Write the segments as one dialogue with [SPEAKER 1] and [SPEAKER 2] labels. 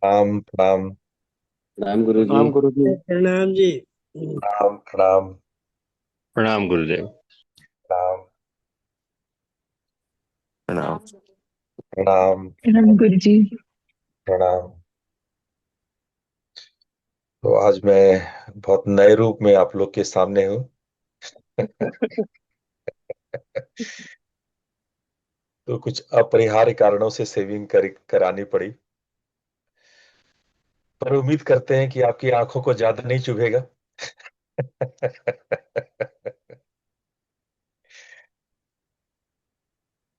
[SPEAKER 1] प्रणाम प्रणाम।
[SPEAKER 2] राम गुरु जी।
[SPEAKER 3] प्रणाम गुरु जी।
[SPEAKER 4] प्रणाम जी।
[SPEAKER 1] प्रणाम प्रणाम।
[SPEAKER 2] प्रणाम गुरुदेव।
[SPEAKER 1] प्रणाम
[SPEAKER 2] प्रणाम।
[SPEAKER 1] प्रणाम।
[SPEAKER 5] प्रणाम गुरु जी।
[SPEAKER 1] प्रणाम। तो आज मैं बहुत नए रूप में आप लोग के सामने हूँ। तो कुछ अपरिहार्य कारणों से सेविंग करानी पड़ी। पर उम्मीद करते हैं कि आपकी आंखों को ज्यादा नहीं चुभेगा।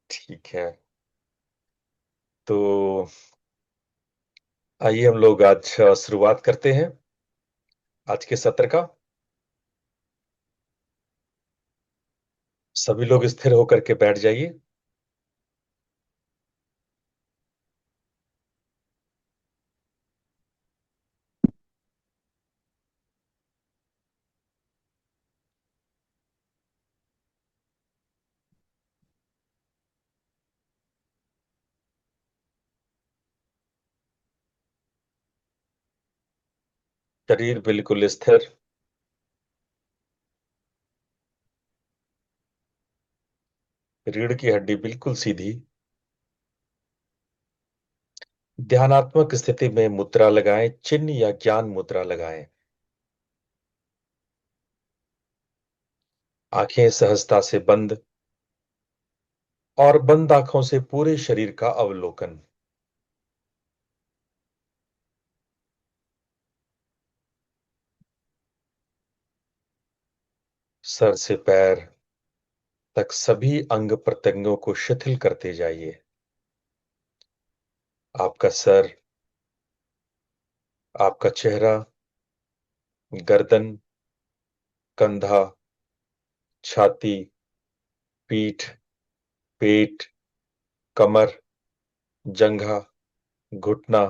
[SPEAKER 1] ठीक है। तो आइए हम लोग आज शुरुआत करते हैं आज के सत्र का। सभी लोग स्थिर होकर के बैठ जाइए। शरीर बिल्कुल स्थिर। रीढ़ की हड्डी बिल्कुल सीधी। ध्यानात्मक स्थिति में मुद्रा लगाएं, चिन्ह या ज्ञान मुद्रा लगाएं। आंखें सहजता से बंद और बंद आंखों से पूरे शरीर का अवलोकन। सर से पैर तक सभी अंग प्रत्यंगों को शिथिल करते जाइए। आपका सर, आपका चेहरा, गर्दन, कंधा, छाती, पीठ, पेट, कमर, जंघा, घुटना,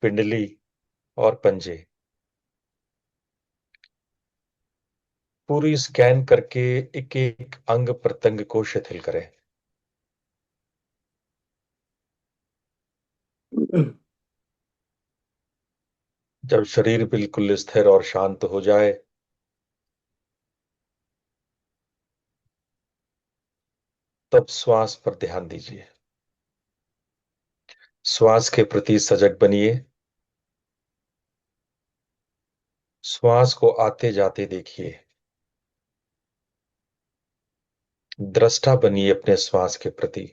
[SPEAKER 1] पिंडली और पंजे पूरी स्कैन करके एक एक अंग प्रत्यंग को शिथिल करें। जब शरीर बिल्कुल स्थिर और शांत हो जाए, तब श्वास पर ध्यान दीजिए। श्वास के प्रति सजग बनिए। श्वास को आते जाते देखिए। दृष्टा बनिए अपने श्वास के प्रति।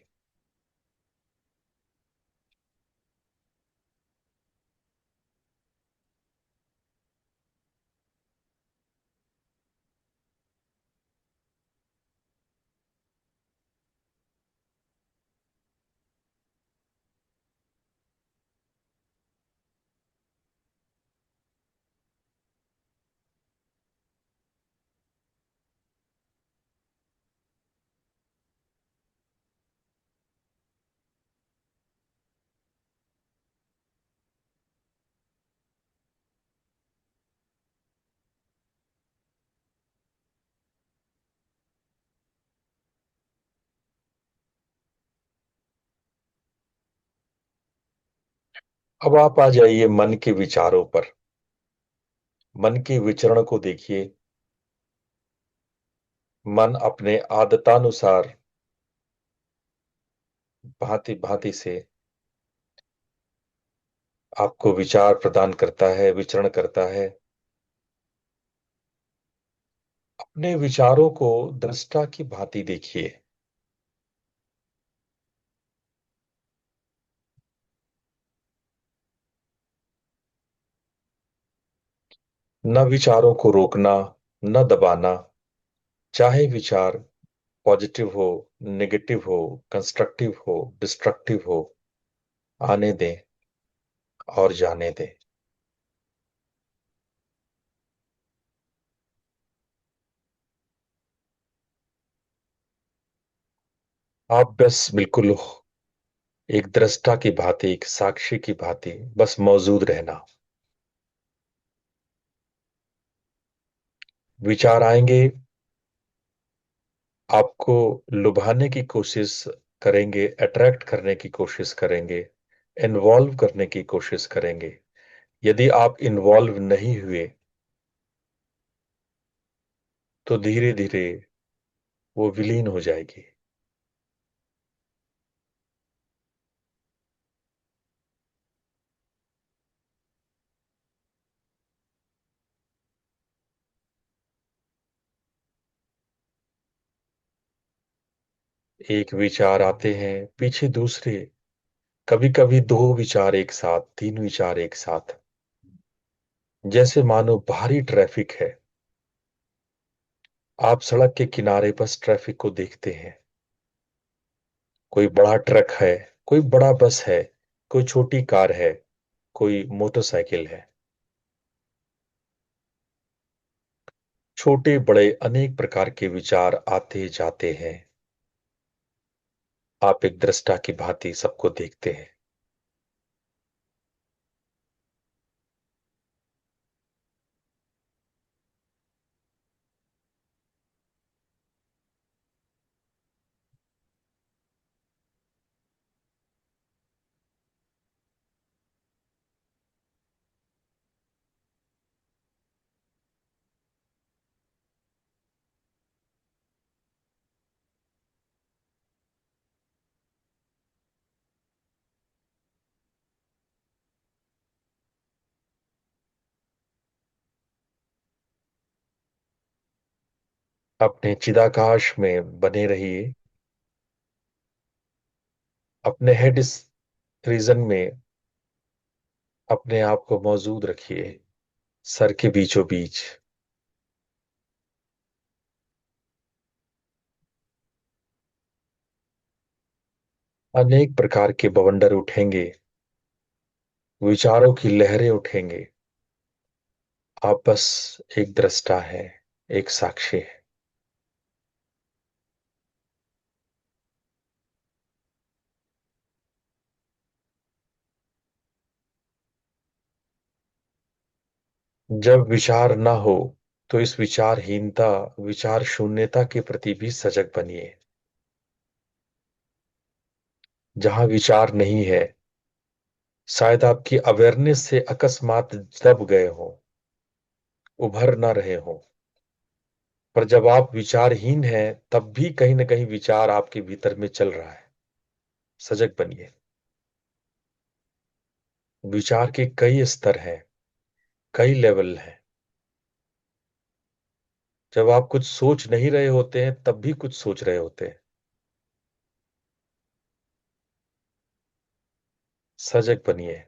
[SPEAKER 1] अब आप आ जाइए मन के विचारों पर। मन के विचरण को देखिए। मन अपने आदतानुसार भांति भांति से आपको विचार प्रदान करता है, विचरण करता है। अपने विचारों को दृष्टा की भांति देखिए। न विचारों को रोकना, न दबाना। चाहे विचार पॉजिटिव हो, नेगेटिव हो, कंस्ट्रक्टिव हो, डिस्ट्रक्टिव हो, आने दें और जाने दें। आप बस बिल्कुल एक दृष्टा की भांति, एक साक्षी की भांति बस मौजूद रहना। विचार आएंगे, आपको लुभाने की कोशिश करेंगे, अट्रैक्ट करने की कोशिश करेंगे, इन्वॉल्व करने की कोशिश करेंगे। यदि आप इन्वॉल्व नहीं हुए तो धीरे धीरे वो विलीन हो जाएगी। एक विचार आते हैं पीछे दूसरे, कभी कभी दो विचार एक साथ, तीन विचार एक साथ, जैसे मानो भारी ट्रैफिक है। आप सड़क के किनारे बस ट्रैफिक को देखते हैं। कोई बड़ा ट्रक है, कोई बड़ा बस है, कोई छोटी कार है, कोई मोटरसाइकिल है। छोटे बड़े अनेक प्रकार के विचार आते जाते हैं। आप एक दृष्टा की भांति सबको देखते हैं। अपने चिदाकाश में बने रहिए। अपने हेड रीजन में अपने आप को मौजूद रखिए, सर के बीचों बीच। अनेक प्रकार के बवंडर उठेंगे, विचारों की लहरें उठेंगे। आप बस एक दृष्टा है, एक साक्षी है। जब विचार ना हो तो इस विचारहीनता, विचार शून्यता के प्रति भी सजग बनिए। जहां विचार नहीं है, शायद आपकी अवेयरनेस से अकस्मात दब गए हो, उभर ना रहे हो। पर जब आप विचारहीन हैं, तब भी कहीं ना कहीं विचार आपके भीतर में चल रहा है। सजग बनिए। विचार के कई स्तर हैं, कई लेवल हैं। जब आप कुछ सोच नहीं रहे होते हैं, तब भी कुछ सोच रहे होते हैं। सजग बनिए।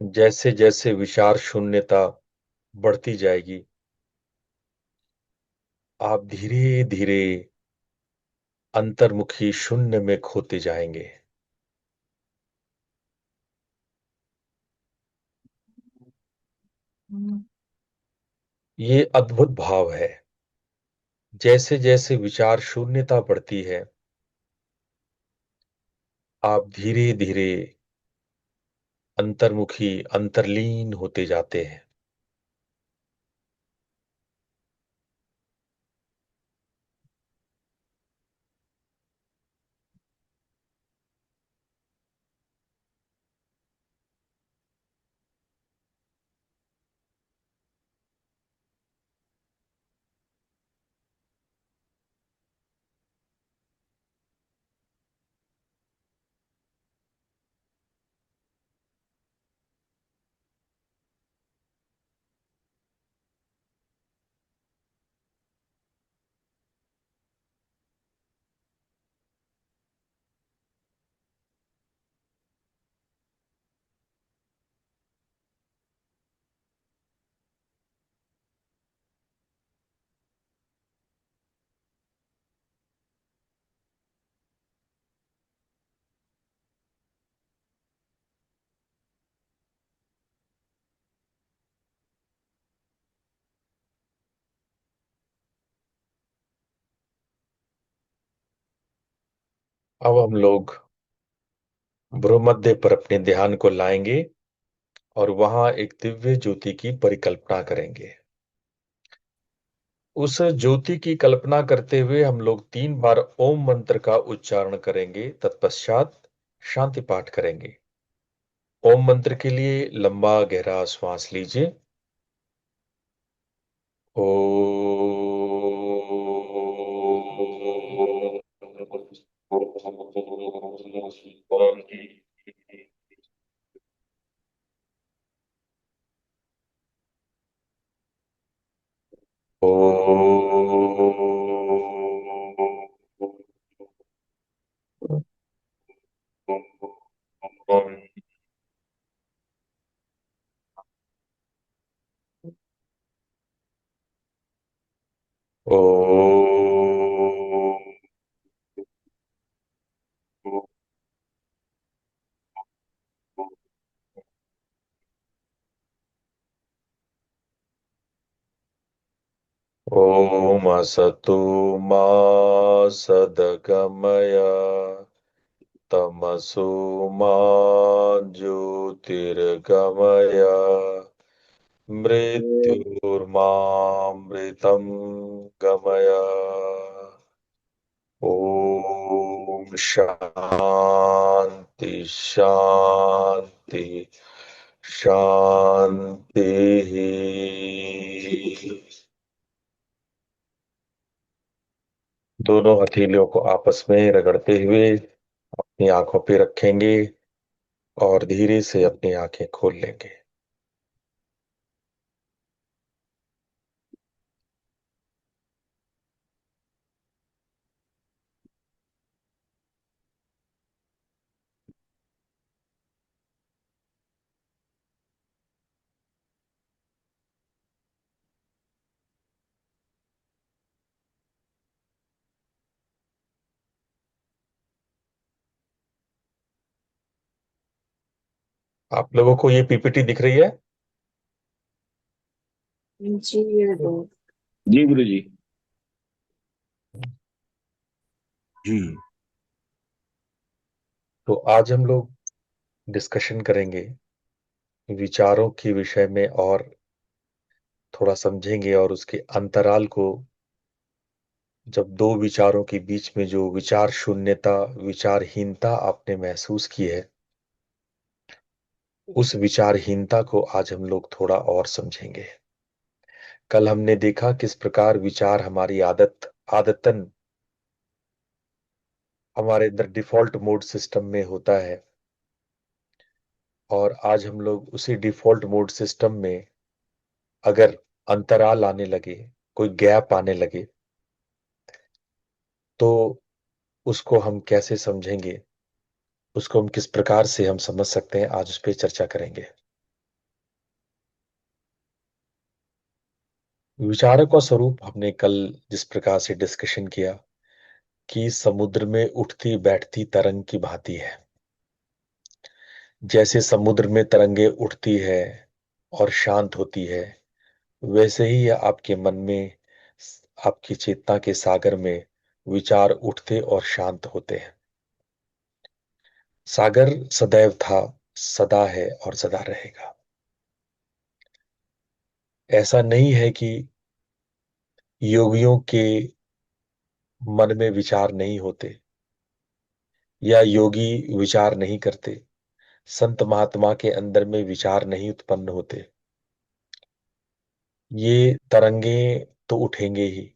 [SPEAKER 1] जैसे जैसे विचार शून्यता बढ़ती जाएगी, आप धीरे धीरे अंतर्मुखी शून्य में खोते जाएंगे। ये अद्भुत भाव है। जैसे जैसे विचार शून्यता बढ़ती है, आप धीरे धीरे अंतर्मुखी, अंतर्लीन होते जाते हैं। अब हम लोग भ्रूमध्य पर अपने ध्यान को लाएंगे और वहां एक दिव्य ज्योति की परिकल्पना करेंगे। उस ज्योति की कल्पना करते हुए हम लोग 3 बार ओम मंत्र का उच्चारण करेंगे। तत्पश्चात शांति पाठ करेंगे। ओम मंत्र के लिए लंबा गहरा श्वास लीजिए। ओ ओम असतो मा सद्गमय तमसो मा ज्योतिर्गमय मृत्युर्मामृतं गमय। ओम शांति शांति शांति। दोनों हथेलियों को आपस में रगड़ते हुए अपनी आंखों पे रखेंगे और धीरे से अपनी आंखें खोल लेंगे। आप लोगों को ये पीपीटी दिख रही है?
[SPEAKER 3] जी ये दो।
[SPEAKER 2] जी गुरु जी।
[SPEAKER 1] जी। तो आज हम लोग डिस्कशन करेंगे विचारों के विषय में और थोड़ा समझेंगे और उसके अंतराल को। जब दो विचारों के बीच में जो विचार शून्यता, विचारहीनता आपने महसूस की है, उस विचारहीनता को आज हम लोग थोड़ा और समझेंगे। कल हमने देखा किस प्रकार विचार हमारी आदतन हमारे अंदर डिफॉल्ट मोड सिस्टम में होता है। और आज हम लोग उसी डिफॉल्ट मोड सिस्टम में अगर अंतराल आने लगे, कोई गैप आने लगे, तो उसको हम कैसे समझेंगे, उसको हम किस प्रकार से हम समझ सकते हैं, आज उस पर चर्चा करेंगे। विचारों का स्वरूप हमने कल जिस प्रकार से डिस्कशन किया कि समुद्र में उठती बैठती तरंग की भांति है। जैसे समुद्र में तरंगे उठती है और शांत होती है, वैसे ही यह आपके मन में, आपकी चेतना के सागर में विचार उठते और शांत होते हैं। सागर सदैव था, सदा है और सदा रहेगा। ऐसा नहीं है कि योगियों के मन में विचार नहीं होते या योगी विचार नहीं करते, संत महात्मा के अंदर में विचार नहीं उत्पन्न होते। ये तरंगे तो उठेंगे ही।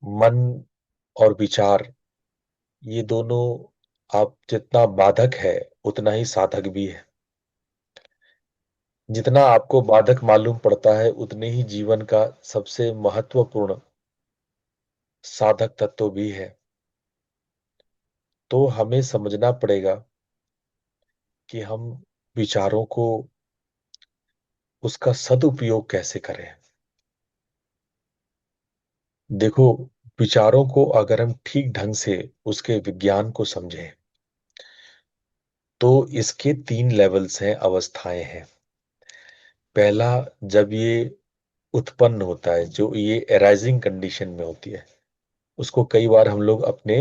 [SPEAKER 1] मन और विचार, ये दोनों आप जितना बाधक है उतना ही साधक भी है। जितना आपको बाधक मालूम पड़ता है उतने ही जीवन का सबसे महत्वपूर्ण साधक तत्व भी है। तो हमें समझना पड़ेगा कि हम विचारों को, उसका सदुपयोग कैसे करें। देखो, विचारों को अगर हम ठीक ढंग से उसके विज्ञान को समझें, तो इसके 3 लेवल्स हैं, अवस्थाएं हैं। पहला, जब ये उत्पन्न होता है, जो ये एराइजिंग कंडीशन में होती है, उसको कई बार हम लोग अपने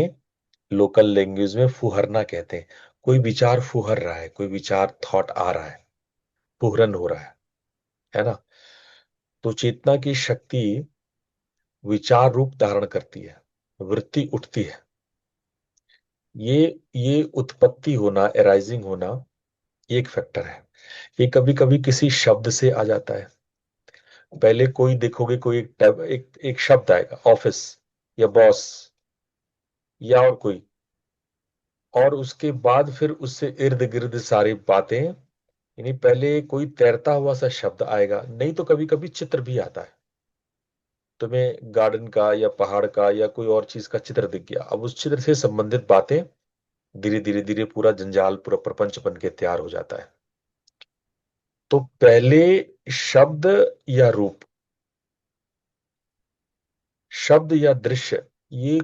[SPEAKER 1] लोकल लैंग्वेज में फुहरना कहते हैं। कोई विचार फुहर रहा है, कोई विचार थॉट आ रहा है, फुहरन हो रहा है ना। तो चेतना की शक्ति विचार रूप धारण करती है, वृत्ति उठती है। ये ये उत्पत्ति होना, एराइजिंग होना, ये एक फैक्टर है। ये कभी कभी किसी शब्द से आ जाता है। पहले कोई देखोगे, कोई एक शब्द आएगा, ऑफिस या बॉस या और कोई, और उसके बाद फिर उससे इर्द गिर्द सारी बातें। यानी पहले कोई तैरता हुआ सा शब्द आएगा, नहीं तो कभी कभी चित्र भी आता है। तुम्हें गार्डन का या पहाड़ का या कोई और चीज का चित्र दिख गया, अब उस चित्र से संबंधित बातें धीरे धीरे धीरे पूरा जंजाल, पूरा प्रपंच बन के तैयार हो जाता है। तो पहले शब्द या रूप, शब्द या दृश्य, ये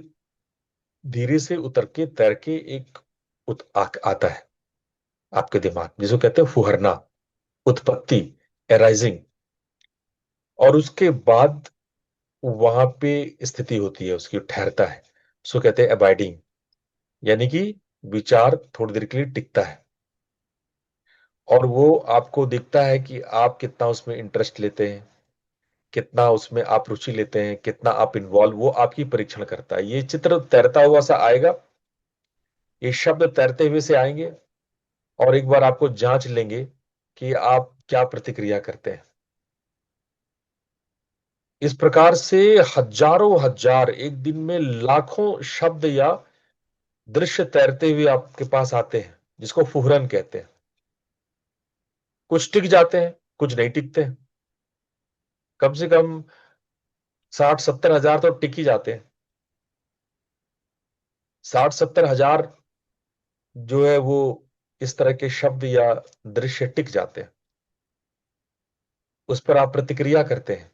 [SPEAKER 1] धीरे से उतर के तैर के एक आता है आपके दिमाग, जिसको कहते हैं फुहरना, उत्पत्ति, एराइजिंग। और उसके बाद वहां पे स्थिति होती है उसकी, ठहरता है। उसको कहते हैं अबाइडिंग। यानी कि विचार थोड़ी देर के लिए टिकता है, और वो आपको दिखता है कि आप कितना उसमें इंटरेस्ट लेते हैं, कितना उसमें आप रुचि लेते हैं, कितना आप इन्वॉल्व, वो आपकी परीक्षण करता है। ये चित्र तैरता हुआ सा आएगा, ये शब्द तैरते हुए से आएंगे, और एक बार आपको जांच लेंगे कि आप क्या प्रतिक्रिया करते हैं। इस प्रकार से हजारों हजार, एक दिन में लाखों शब्द या दृश्य तैरते हुए आपके पास आते हैं, जिसको फुहरन कहते हैं। कुछ टिक जाते हैं, कुछ नहीं टिकते हैं। कम से कम 60-70 हजार तो टिक ही जाते हैं। 60-70 हजार जो है वो इस तरह के शब्द या दृश्य टिक जाते हैं। उस पर आप प्रतिक्रिया करते हैं,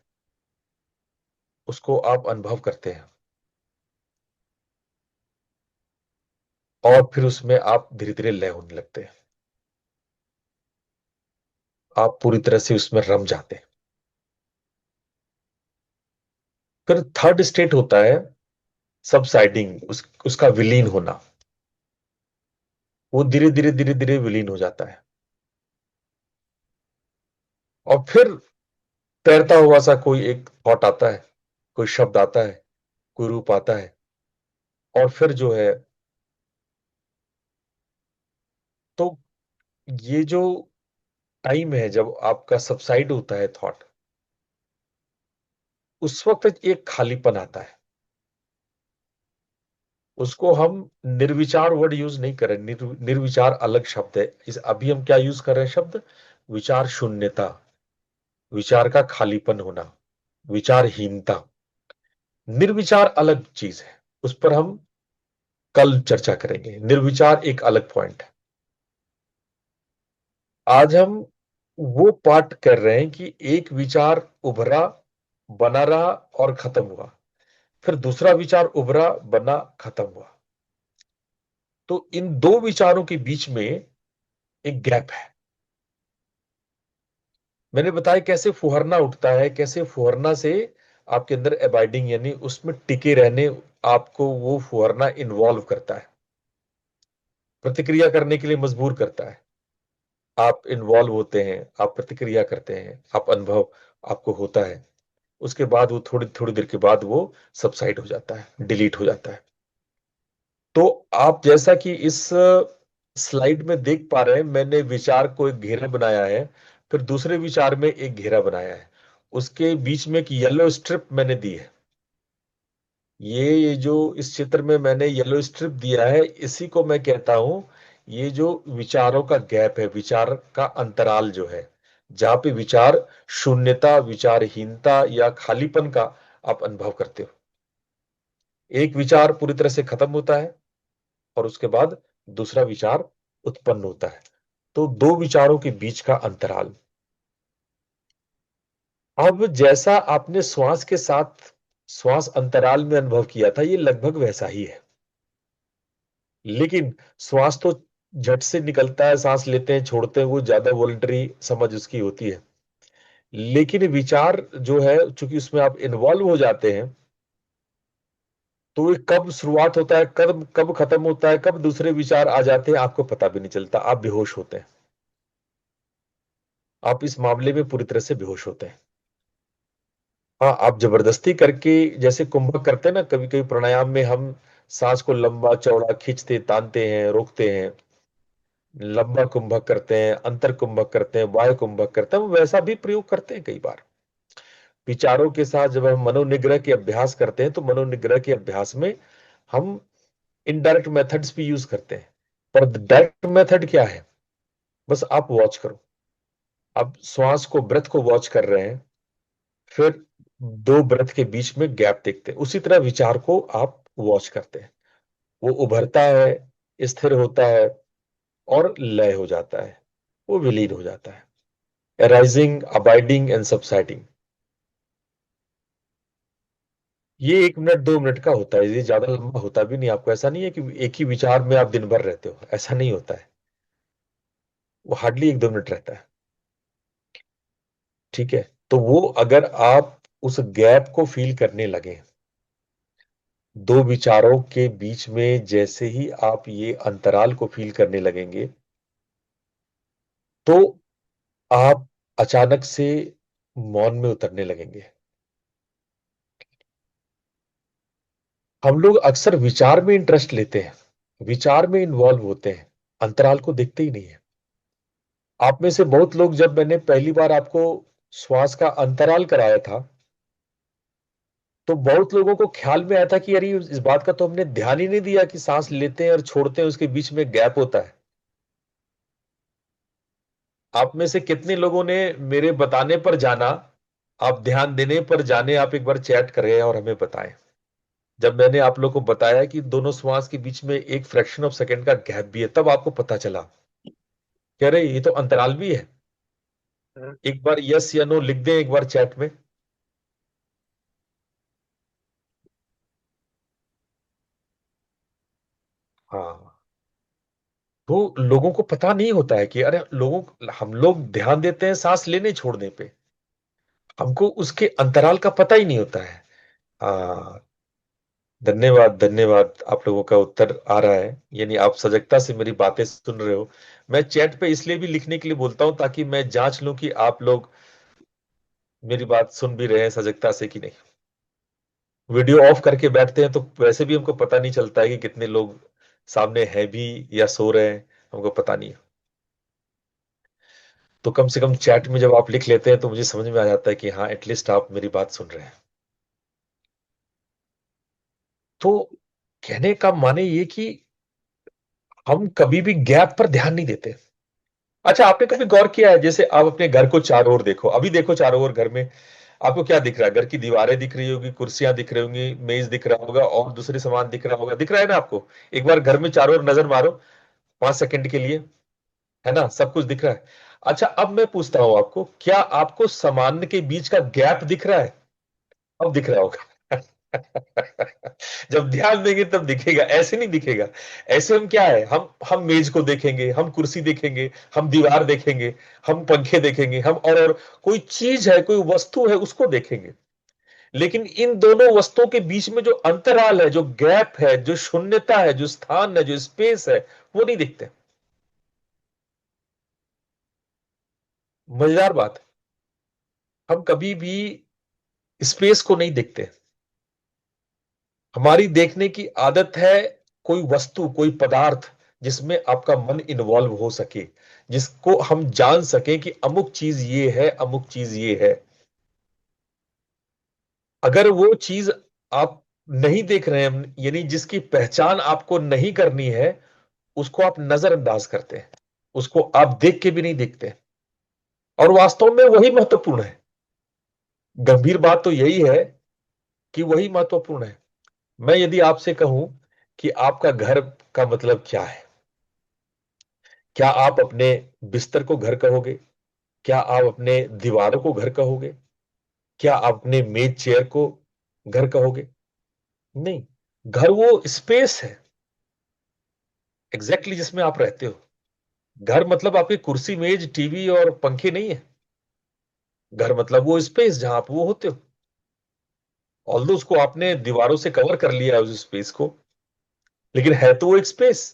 [SPEAKER 1] उसको आप अनुभव करते हैं, और फिर उसमें आप धीरे धीरे लय होने लगते हैं। आप पूरी तरह से उसमें रम जाते हैं। फिर थर्ड स्टेट होता है सबसाइडिंग, उसका विलीन होना। वो धीरे धीरे धीरे धीरे विलीन हो जाता है, और फिर तैरता हुआ सा कोई एक थॉट आता है, कोई शब्द आता है, कोई रूप आता है। और फिर जो है, तो ये जो टाइम है जब आपका सबसाइड होता है थॉट, उस वक्त एक खालीपन आता है। उसको हम निर्विचार वर्ड यूज नहीं करें, निर्विचार अलग शब्द है। इस अभी हम क्या यूज कर रहे हैं शब्द? विचार शून्यता, विचार का खालीपन होना, विचारहीनता। निर्विचार अलग चीज है, उस पर हम कल चर्चा करेंगे। निर्विचार एक अलग पॉइंट है। आज हम वो पार्ट कर रहे हैं कि एक विचार उभरा, बना रहा और खत्म हुआ, फिर दूसरा विचार उभरा, बना, खत्म हुआ। तो इन दो विचारों के बीच में एक गैप है। मैंने बताया कैसे फुहरना उठता है, कैसे फुहरना से आपके अंदर अबाइडिंग यानी उसमें टिके रहने, आपको वो फुहरना इन्वॉल्व करता है, प्रतिक्रिया करने के लिए मजबूर करता है। आप इन्वॉल्व होते हैं, आप प्रतिक्रिया करते हैं, आप अनुभव आपको होता है। उसके बाद वो थोड़ी थोड़ी देर के बाद वो सबसाइड हो जाता है, डिलीट हो जाता है। तो आप जैसा कि इस स्लाइड में देख पा रहे हैं, मैंने विचार को एक घेरा बनाया है, फिर दूसरे विचार में एक घेरा बनाया है, उसके बीच में एक येलो स्ट्रिप मैंने दी है। ये जो इस चित्र में मैंने येलो स्ट्रिप दिया है, इसी को मैं कहता हूं, ये जो विचारों का गैप है, विचार का अंतराल जो है, जहां पे विचार शून्यता, विचारहीनता या खालीपन का आप अनुभव करते हो। एक विचार पूरी तरह से खत्म होता है, और उसके बाद दूसरा विचार उत्पन्न होता है। तो दो विचारों के बीच का अंतराल। अब जैसा आपने श्वास के साथ श्वास अंतराल में अनुभव किया था, ये लगभग वैसा ही है। लेकिन श्वास तो झट से निकलता है, सांस लेते हैं छोड़ते हैं, वो ज्यादा वॉलंटरी समझ उसकी होती है। लेकिन विचार जो है, चूंकि उसमें आप इन्वॉल्व हो जाते हैं, तो ये कब शुरुआत होता है, कब कब खत्म होता है, कब दूसरे विचार आ जाते हैं, आपको पता भी नहीं चलता, आप बेहोश होते हैं। आप इस मामले में पूरी तरह से बेहोश होते हैं। हाँ, आप जबरदस्ती करके, जैसे कुंभक करते हैं ना, कभी कभी प्राणायाम में हम सांस को लंबा चौड़ा खींचते, तानते हैं, रोकते हैं, लंबा कुंभक करते हैं, अंतर कुंभक करते हैं, वायु कुंभक करते हैं, वो वैसा भी प्रयोग करते हैं कई बार। विचारों के साथ जब हम मनोनिग्रह के अभ्यास करते हैं, तो मनोनिग्रह के अभ्यास में हम इनडायरेक्ट मेथड्स भी यूज करते हैं। पर डायरेक्ट मेथड क्या है? बस आप वॉच करो, आप श्वास को, ब्रेथ को वॉच कर रहे हैं, फिर दो ब्रेथ के बीच में गैप देखते हैं, उसी तरह विचार को आप वॉच करते हैं। वो उभरता है, स्थिर होता है, और लय हो जाता है, वो विलीन हो जाता है। Rising, abiding and subsiding. ये 1 मिनट 2 मिनट का होता है, ये ज्यादा लंबा होता भी नहीं। आपको ऐसा नहीं है कि एक ही विचार में आप दिन भर रहते हो, ऐसा नहीं होता है। वो हार्डली 1 2 मिनट रहता है। ठीक है। तो वो, अगर आप उस गैप को फील करने लगे, दो विचारों के बीच में जैसे ही आप ये अंतराल को फील करने लगेंगे, तो आप अचानक से मौन में उतरने लगेंगे। हम लोग अक्सर विचार में इंटरेस्ट लेते हैं, विचार में इन्वॉल्व होते हैं, अंतराल को देखते ही नहीं है। आप में से बहुत लोग, जब मैंने पहली बार आपको श्वास का अंतराल कराया था, तो बहुत लोगों को ख्याल में आया था कि अरे, इस बात का तो हमने ध्यान ही नहीं दिया कि सांस लेते हैं और छोड़ते हैं, उसके बीच में गैप होता है। आप में से कितने लोगों ने मेरे बताने पर जाना, आप ध्यान देने पर जाने, आप एक बार चैट करें और हमें बताएं। जब मैंने आप लोगों को बताया कि दोनों श्वास के बीच में एक फ्रैक्शन ऑफ सेकंड का गैप भी है, तब आपको पता चला, कह रहे ये तो अंतराल भी है। एक बार यस या नो लिख दें एक बार चैट में। हाँ, वो लोगों को पता नहीं होता है कि अरे, हम लोग ध्यान देते हैं सांस लेने छोड़ने पे, हमको उसके अंतराल का पता ही नहीं होता है। हाँ, धन्यवाद धन्यवाद, आप लोगों का उत्तर आ रहा है, यानी आप सजगता से मेरी बातें सुन रहे हो। मैं चैट पे इसलिए भी लिखने के लिए बोलता हूं, ताकि मैं जांच लूं कि आप लोग मेरी बात सुन भी रहे हैं सजगता से कि नहीं। वीडियो ऑफ करके बैठते हैं तो वैसे भी हमको पता नहीं चलता है कि कितने लोग सामने हैं भी या सो रहे हैं, हमको पता नहीं है। तो कम से कम चैट में जब आप लिख लेते हैं, तो मुझे समझ में आ जाता है कि हाँ, एटलीस्ट आप मेरी बात सुन रहे हैं। तो कहने का माने ये कि हम कभी भी गैप पर ध्यान नहीं देते। अच्छा, आपने कभी गौर किया है, जैसे आप अपने घर को चारों ओर देखो, अभी देखो चारों ओर घर में आपको क्या दिख रहा है? घर की दीवारें दिख रही होगी, कुर्सियां दिख रही होंगी, मेज दिख रहा होगा, और दूसरे सामान दिख रहा होगा, दिख रहा है ना आपको? एक बार घर में चारों ओर नजर मारो, 5 सेकंड के लिए, है ना, सब कुछ दिख रहा है। अच्छा, अब मैं पूछता हूं आपको, क्या आपको सामान्य के बीच का गैप दिख रहा है? अब दिख रहा होगा। जब ध्यान देंगे तब दिखेगा, ऐसे नहीं दिखेगा। ऐसे हम क्या है, हम मेज को देखेंगे, हम कुर्सी देखेंगे, हम दीवार देखेंगे, हम पंखे देखेंगे, हम और कोई चीज है, कोई वस्तु है, उसको देखेंगे। लेकिन इन दोनों वस्तुओं के बीच में जो अंतराल है, जो गैप है, जो शून्यता है, जो स्थान है, जो स्पेस है, वो नहीं दिखते। मजेदार बात, हम कभी भी स्पेस को नहीं देखते। हमारी देखने की आदत है कोई वस्तु, कोई पदार्थ, जिसमें आपका मन इन्वॉल्व हो सके, जिसको हम जान सके कि अमुक चीज ये है, अमुक चीज ये है। अगर वो चीज आप नहीं देख रहे हैं, यानी जिसकी पहचान आपको नहीं करनी है, उसको आप नजरअंदाज करते हैं, उसको आप देख के भी नहीं देखते। और वास्तव में वही महत्वपूर्ण है। गंभीर बात तो यही है कि वही महत्वपूर्ण है। मैं यदि आपसे कहूं कि आपका घर का मतलब क्या है, क्या आप अपने बिस्तर को घर कहोगे? क्या आप अपने दीवारों को घर कहोगे? क्या आप अपने मेज चेयर को घर कहोगे? नहीं। घर वो स्पेस है, एग्जैक्टली जिसमें आप रहते हो। घर मतलब आपकी कुर्सी, मेज, टीवी और पंखे नहीं है। घर मतलब वो स्पेस जहां आप वो होते हो। ऑल्दो उसको आपने दीवारों से कवर कर लिया है उस स्पेस को, लेकिन है तो वो एक स्पेस।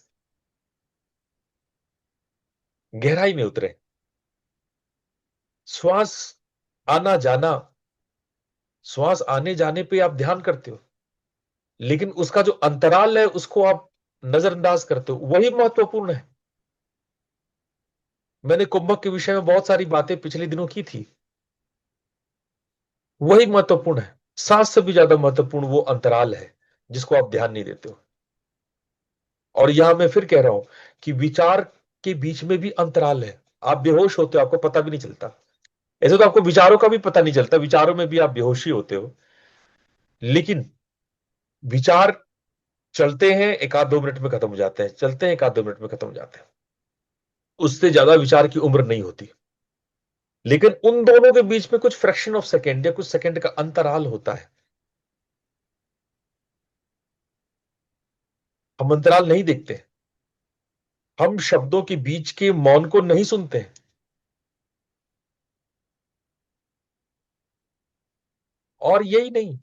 [SPEAKER 1] गहराई में उतरे, श्वास आना जाना, श्वास आने जाने पे आप ध्यान करते हो, लेकिन उसका जो अंतराल है उसको आप नजरअंदाज करते हो, वही महत्वपूर्ण है। मैंने कुंभक के विषय में बहुत सारी बातें पिछले दिनों की थी। वही महत्वपूर्ण है, सांस से भी ज्यादा महत्वपूर्ण वो अंतराल है जिसको आप ध्यान नहीं देते हो। और यहां मैं फिर कह रहा हूं कि विचार के बीच में भी अंतराल है। आप बेहोश होते हो, आपको पता भी नहीं चलता। ऐसे तो आपको विचारों का भी पता नहीं चलता, विचारों में भी आप बेहोशी होते हो, लेकिन विचार चलते हैं, एक आध 2 मिनट में खत्म हो जाते हैं, चलते हैं, एक आध 2 मिनट में खत्म हो जाते हैं। उससे ज्यादा विचार की उम्र नहीं होती। लेकिन उन दोनों के बीच में कुछ फ्रैक्शन ऑफ सेकेंड या कुछ सेकेंड का अंतराल होता है। हम अंतराल नहीं देखते। हम शब्दों के बीच के मौन को नहीं सुनते। और यही नहीं,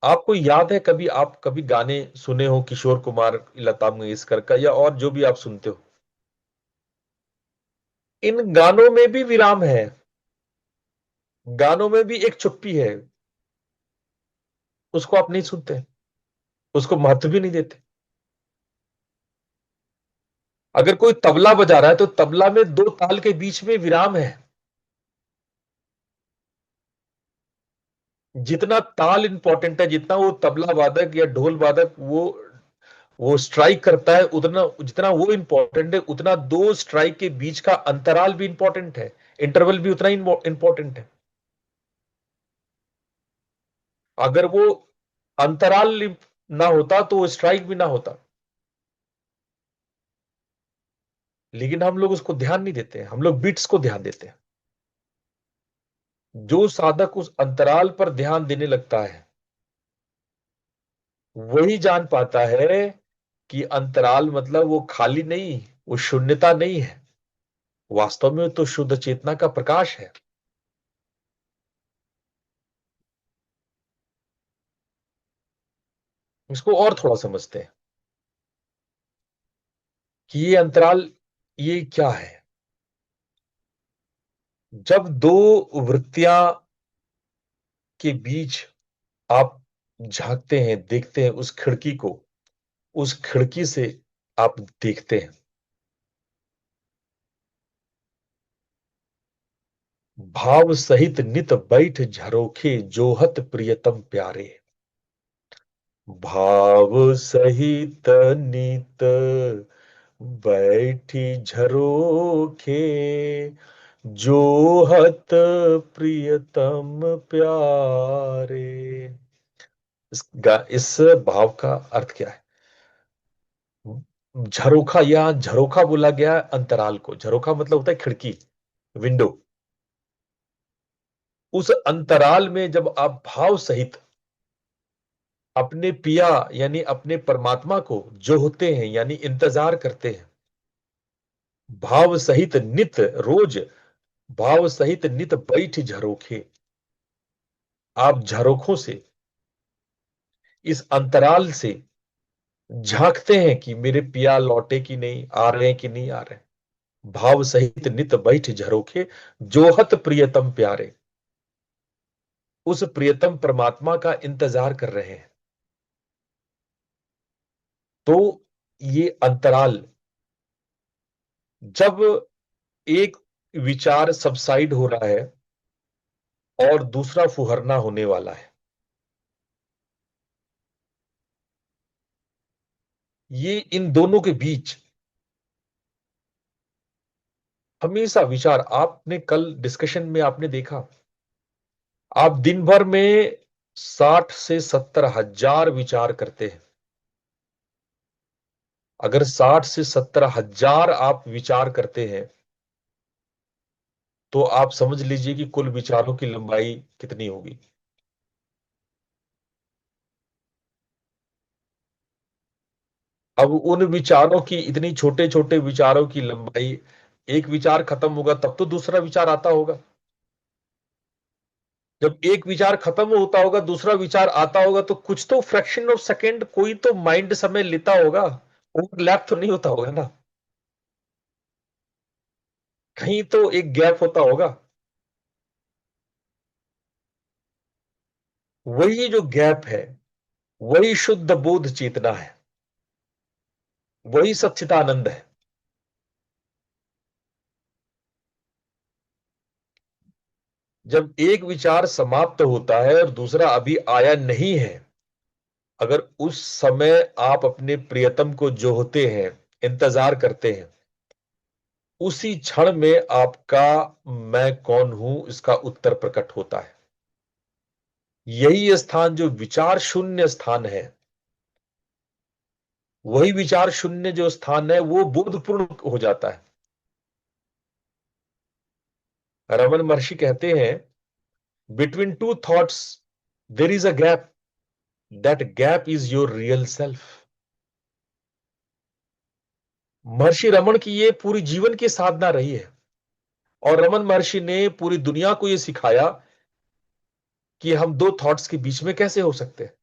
[SPEAKER 1] आपको याद है कभी आप कभी गाने सुने हो किशोर कुमार, लता मंगेशकर का, या और जो भी आप सुनते हो, इन गानों में भी विराम है, गानों में भी एक चुप्पी है। उसको आप नहीं सुनते, उसको महत्व भी नहीं देते। अगर कोई तबला बजा रहा है तो तबला में दो ताल के बीच में विराम है। जितना ताल इंपॉर्टेंट है, जितना वो तबला वादक या ढोल वादक वो स्ट्राइक करता है, उतना जितना वो इंपॉर्टेंट है, उतना दो स्ट्राइक के बीच का अंतराल भी इंपॉर्टेंट है, इंटरवल भी उतना ही इंपॉर्टेंट है। अगर वो अंतराल ना होता तो वो स्ट्राइक भी ना होता। लेकिन हम लोग उसको ध्यान नहीं देते, हम लोग बीट्स को ध्यान देते हैं। जो साधक उस अंतराल पर ध्यान देने लगता है, वही जान पाता है कि अंतराल मतलब वो खाली नहीं, वो शून्यता नहीं है, वास्तव में तो शुद्ध चेतना का प्रकाश है। इसको और थोड़ा समझते हैं कि ये अंतराल ये क्या है। जब दो वृत्तियां के बीच आप झांकते हैं, देखते हैं उस खिड़की को, उस खिड़की से आप देखते हैं, भाव सहित नित बैठ झरोखे जोहत प्रियतम प्यारे। भाव सहित नित बैठी झरोखे जोहत प्रियतम प्यारे। इस भाव का अर्थ क्या है? झरोखा, या झरोखा बोला गया अंतराल को। झरोखा मतलब होता है खिड़की, विंडो। उस अंतराल में जब आप भाव सहित अपने पिया यानी अपने परमात्मा को जो होते हैं, यानी इंतजार करते हैं, भाव सहित नित, रोज भाव सहित नित बैठ झरोखे, आप झरोखों से, इस अंतराल से झांकते हैं कि मेरे पिया लौटे कि नहीं, आ रहे हैं कि नहीं आ रहे। भाव सहित नित बैठ झरोखे जोहत प्रियतम प्यारे, उस प्रियतम परमात्मा का इंतजार कर रहे हैं। तो ये अंतराल, जब एक विचार सबसाइड हो रहा है और दूसरा फुहरना होने वाला है, ये इन दोनों के बीच हमेशा विचार, आपने कल डिस्कशन में आपने देखा, आप दिन भर में 60 से 70 हजार विचार करते हैं। अगर 60 से 70 हजार आप विचार करते हैं, तो आप समझ लीजिए कि कुल विचारों की लंबाई कितनी होगी। अब उन विचारों की, इतनी छोटे छोटे विचारों की लंबाई, एक विचार खत्म होगा तब तो दूसरा विचार आता होगा। जब एक विचार खत्म होता होगा दूसरा विचार आता होगा तो कुछ तो फ्रैक्शन ऑफ सेकेंड कोई तो माइंड समय लेता होगा, ओवरलैप तो नहीं होता होगा ना, कहीं तो एक गैप होता होगा। वही जो गैप है वही शुद्ध बोध चेतना है, वही सच्चिदानंद है। जब एक विचार समाप्त होता है और दूसरा अभी आया नहीं है, अगर उस समय आप अपने प्रियतम को जोहते हैं, इंतजार करते हैं, उसी क्षण में आपका मैं कौन हूं इसका उत्तर प्रकट होता है। यही स्थान जो विचार शून्य स्थान है, वही विचार शून्य जो स्थान है वो बोधपूर्ण हो जाता है। रमन महर्षि कहते हैं, between two thoughts there is a gap, that gap is your real self. महर्षि रमन की ये पूरी जीवन की साधना रही है, और रमन महर्षि ने पूरी दुनिया को ये सिखाया कि हम दो थॉट्स के बीच में कैसे हो सकते हैं।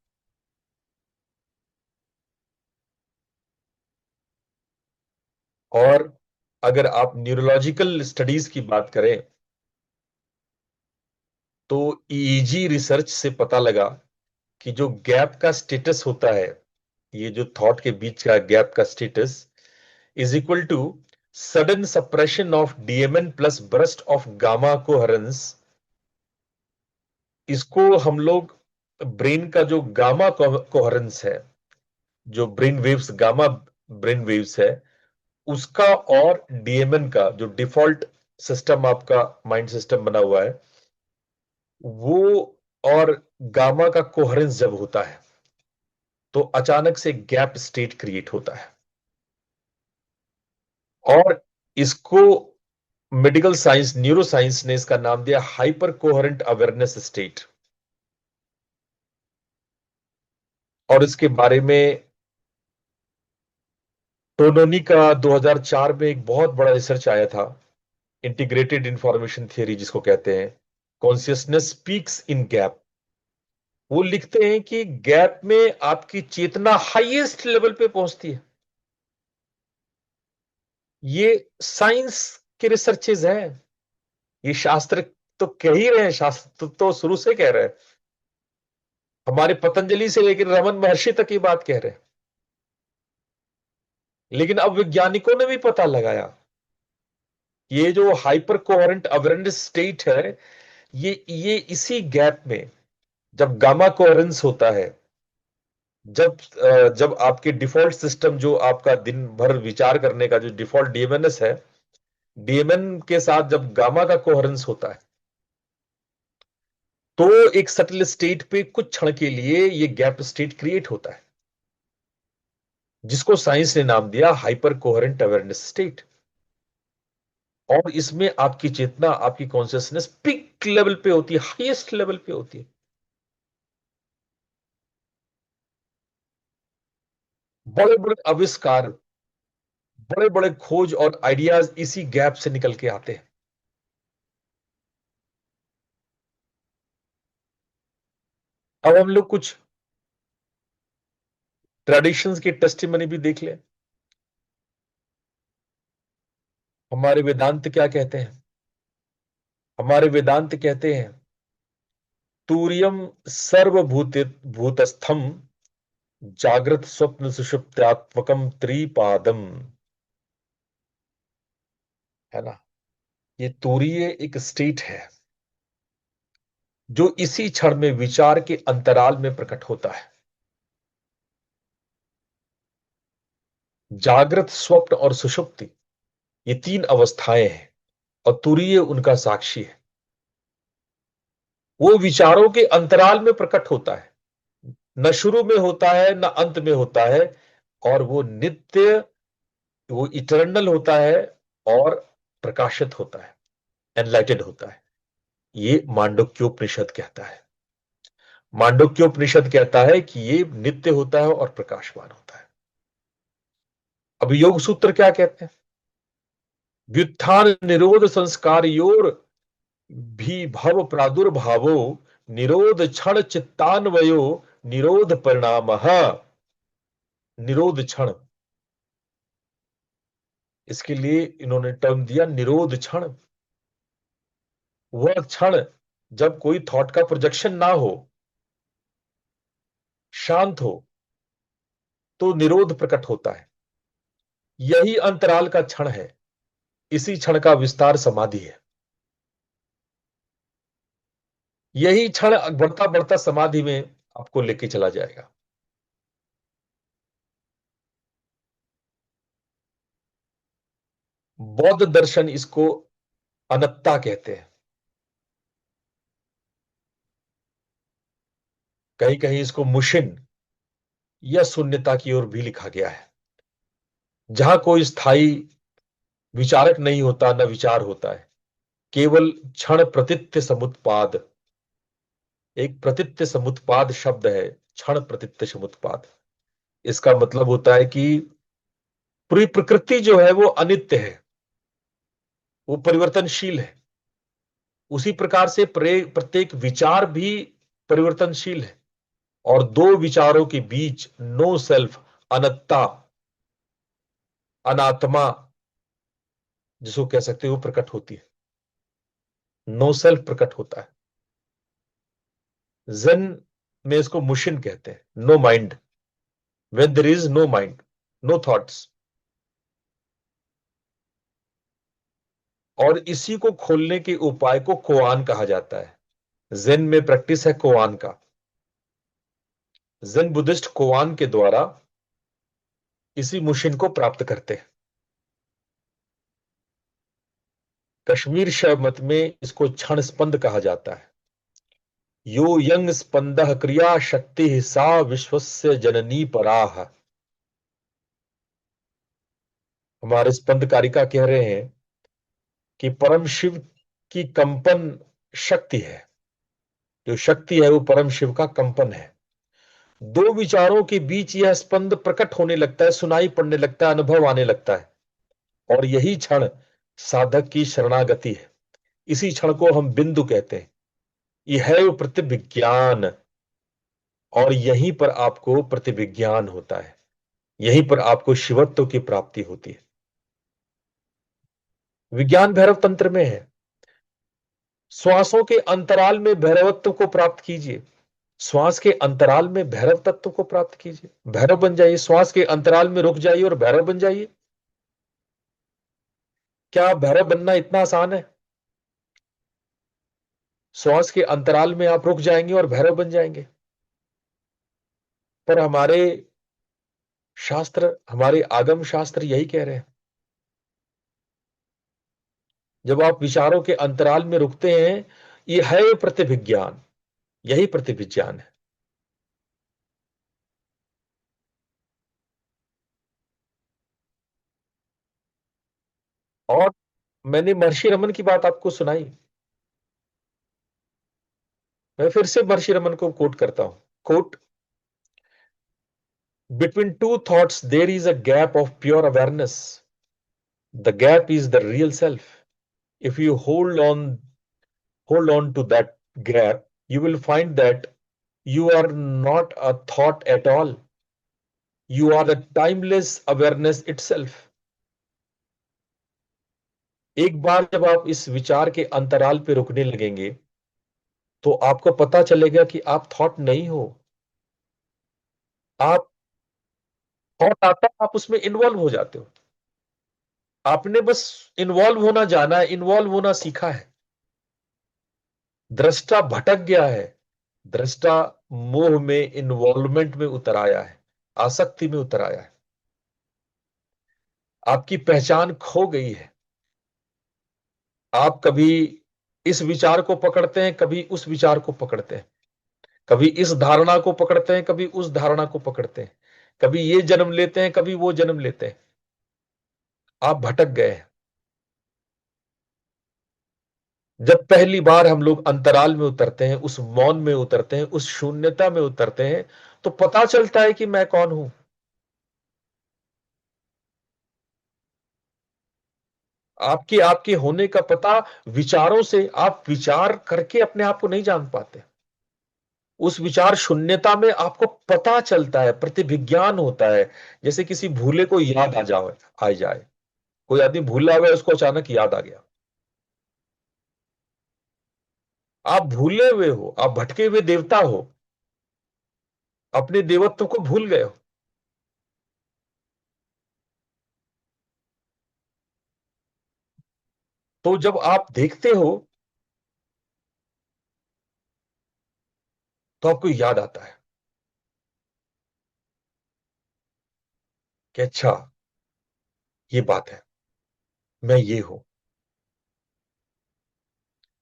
[SPEAKER 1] और अगर आप न्यूरोलॉजिकल स्टडीज की बात करें तो ईईजी रिसर्च से पता लगा कि जो गैप का स्टेटस होता है, ये जो थॉट के बीच का गैप का status is equal to sudden suppression of DMN plus burst of gamma coherence. इसको हम लोग ब्रेन का जो गामा कोहेरेंस है, जो brain waves gamma brain waves है उसका, और डीएमएन का जो डिफॉल्ट सिस्टम आपका माइंड सिस्टम बना हुआ है वो, और गामा का कोहेरेंस जब होता है तो अचानक से गैप स्टेट क्रिएट होता है। और इसको मेडिकल साइंस न्यूरो साइंस ने इसका नाम दिया हाइपर कोहेरेंट अवेयरनेस स्टेट। और इसके बारे में टोनोनी का 2004 में एक बहुत बड़ा रिसर्च आया था, इंटीग्रेटेड इंफॉर्मेशन थियरी जिसको कहते हैं, कॉन्शियसनेस स्पीक्स इन गैप। वो लिखते हैं कि गैप में आपकी चेतना हाईएस्ट लेवल पे पहुंचती है। ये साइंस के रिसर्चेज हैं, ये शास्त्र तो कह ही रहे हैं, शास्त्र तो शुरू से कह रहे हैं, हमारे पतंजलि से लेकर रमन महर्षि तक ये बात कह रहे हैं। लेकिन अब वैज्ञानिकों ने भी पता लगाया, ये जो हाइपर कोहेरेंट अवेयरनेस स्टेट है, ये इसी गैप में जब गामा कोहेरेंस होता है, जब आपके डिफॉल्ट सिस्टम जो आपका दिन भर विचार करने का जो डिफॉल्ट डीएमएनएस है, डीएमएन के साथ जब गामा का कोहेरेंस होता है तो एक सटल स्टेट पे कुछ क्षण के लिए ये गैप स्टेट क्रिएट होता है, जिसको साइंस ने नाम दिया हाइपर कोहेरेंट अवेयरनेस स्टेट। और इसमें आपकी चेतना, आपकी कॉन्शियसनेस पीक लेवल पे होती है, हाईएस्ट लेवल पे होती है। बड़े बड़े आविष्कार, बड़े बड़े खोज और आइडियाज इसी गैप से निकल के आते हैं। अब हम लोग कुछ ट्रेडिशंस की टेस्टिमनी भी देख लें। हमारे वेदांत क्या कहते हैं? हमारे वेदांत कहते हैं, तूर्यम सर्वभूत भूतस्थम जागृत स्वप्न सुषुप्त्यात्मकम त्रिपादम। है ना? ये तूरीय एक स्टेट है जो इसी क्षण में विचार के अंतराल में प्रकट होता है। जागृत, स्वप्न और सुषुप्ति, ये तीन अवस्थाएं हैं और तुरीय उनका साक्षी है। वो विचारों के अंतराल में प्रकट होता है, न शुरू में होता है न अंत में होता है, और वो नित्य, वो इटर्नल होता है और प्रकाशित होता है, एनलाइटेड होता है। ये मांडुक्योपनिषद कहता है। मांडुक्योपनिषद कहता है कि ये नित्य होता है और प्रकाशमान होता है। अब योग सूत्र क्या कहते हैं? व्युत्थान निरोध संस्कार योर भी भव प्रादुर्भावो निरोध क्षण चित्तान्वयो निरोध परिणामः। निरोध क्षण, इसके लिए इन्होंने टर्म दिया निरोध क्षण। वह क्षण जब कोई थॉट का प्रोजेक्शन ना हो, शांत हो, तो निरोध प्रकट होता है। यही अंतराल का क्षण है। इसी क्षण का विस्तार समाधि है। यही क्षण बढ़ता बढ़ता समाधि में आपको लेके चला जाएगा। बौद्ध दर्शन इसको अनत्ता कहते हैं। कहीं कहीं इसको मुशिन या शून्यता की ओर भी लिखा गया है, जहां कोई स्थायी विचारक नहीं होता, न विचार होता है, केवल क्षण प्रतित्य समुत्पाद। एक प्रतित्य समुत्पाद शब्द है, क्षण प्रतित्य समुत्पाद। इसका मतलब होता है कि पूरी प्रकृति जो है वो अनित्य है, वो परिवर्तनशील है। उसी प्रकार से प्रत्येक विचार भी परिवर्तनशील है। और दो विचारों के बीच नो सेल्फ, अनत्ता, अनात्मा जिसको कह सकते हो, वो प्रकट होती है। नो सेल्फ प्रकट होता है। जेन में इसको मुशिन कहते हैं, no mind. When there is no mind, no thoughts. और इसी को खोलने के उपाय को कोआन कहा जाता है। जेन में प्रैक्टिस है कोआन का। जेन बुद्धिस्ट कोआन के द्वारा इसी मुशिन को प्राप्त करते हैं। कश्मीर शैव मत में इसको क्षण स्पंद कहा जाता है। यो यंग स्पंदः क्रिया शक्ति सा विश्वस्य जननी पराह। हमारे स्पंद कारिका कह रहे हैं कि परम शिव की कंपन शक्ति है। जो शक्ति है वो परम शिव का कंपन है। दो विचारों के बीच यह स्पंद प्रकट होने लगता है, सुनाई पड़ने लगता है, अनुभव आने लगता है। और यही क्षण साधक की शरणागति है। इसी क्षण को हम बिंदु कहते हैं। यह है वो प्रतिविज्ञान। और यहीं पर आपको प्रतिविज्ञान होता है। यहीं पर आपको शिवत्व की प्राप्ति होती है। विज्ञान भैरव तंत्र में है। श्वासों के अंतराल में भैरवत्व को प्राप्त कीजिए। श्वास के अंतराल में भैरव तत्व को प्राप्त कीजिए, भैरव बन जाइए। श्वास के अंतराल में रुक जाइए और भैरव बन जाइए। क्या भैरव बनना इतना आसान है? श्वास के अंतराल में आप रुक जाएंगे और भैरव बन जाएंगे। पर हमारे शास्त्र, हमारे आगम शास्त्र यही कह रहे हैं। जब आप विचारों के अंतराल में रुकते हैं, ये है प्रतिविज्ञान। यही प्रतिविज्ञान है। और मैंने महर्षि रमन की बात आपको सुनाई। मैं फिर से महर्षि रमन को कोट करता हूं। Quote, between two thoughts there is a gap of pure awareness. The gap is the real self. If you hold on to that gap, you will find that you are not a thought at all. You are the timeless awareness itself. एक बार जब आप इस विचार के अंतराल पे रुकने लगेंगे, तो आपको पता चलेगा कि आप थॉट नहीं हो। आप, थॉट आता है, आप उसमें इन्वॉल्व हो जाते हो। आपने बस इन्वॉल्व होना जाना है, इन्वॉल्व होना सीखा है। दृष्टा भटक गया है। दृष्टा मोह में, इन्वॉल्वमेंट में उतर आया है, आसक्ति में उतर आया है। आपकी पहचान खो गई है। आप कभी इस विचार को पकड़ते हैं, कभी उस विचार को पकड़ते हैं। कभी इस धारणा को पकड़ते हैं, कभी उस धारणा को पकड़ते हैं। कभी ये जन्म लेते हैं, कभी वो जन्म लेते हैं। आप भटक गए हैं। जब पहली बार हम लोग अंतराल में उतरते हैं, उस मौन में उतरते हैं, उस शून्यता में उतरते हैं, तो पता चलता है कि मैं कौन हूं। आपके आपके होने का पता विचारों से, आप विचार करके अपने आप को नहीं जान पाते। उस विचार शून्यता में आपको पता चलता है, प्रतिभिज्ञान होता है। जैसे किसी भूले को याद आ जाए। कोई आदमी भूला हुआ है, उसको अचानक याद आ गया। आप भूले हुए हो, आप भटके हुए देवता हो, अपने देवत्व को भूल गए हो। तो जब आप देखते हो तो आपको याद आता है कि अच्छा, ये बात है, मैं ये हूं।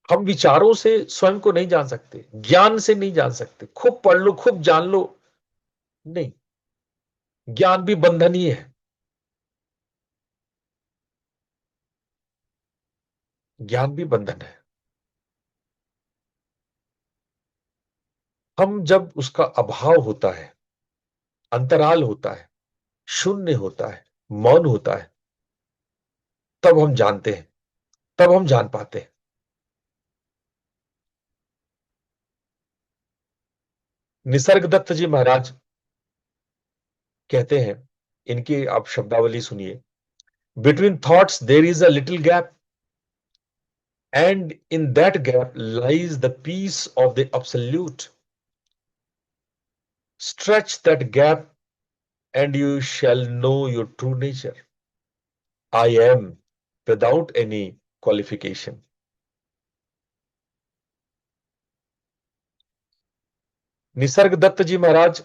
[SPEAKER 1] हम विचारों से स्वयं को नहीं जान सकते, ज्ञान से नहीं जान सकते, खूब पढ़ लो, खूब जान लो, नहीं। ज्ञान भी बंधन ही है। ज्ञान भी बंधन है। हम जब उसका अभाव होता है, अंतराल होता है, शून्य होता है, मौन होता है, तब हम जानते हैं, तब हम जान पाते हैं। निसर्गदत्त जी महाराज कहते हैं, इनकी आप शब्दावली सुनिए। Between thoughts there is a little gap, and in that gap lies the peace of the absolute. Stretch that gap and you shall know your true nature. I am without any qualification. Nisargadatta ji Maharaj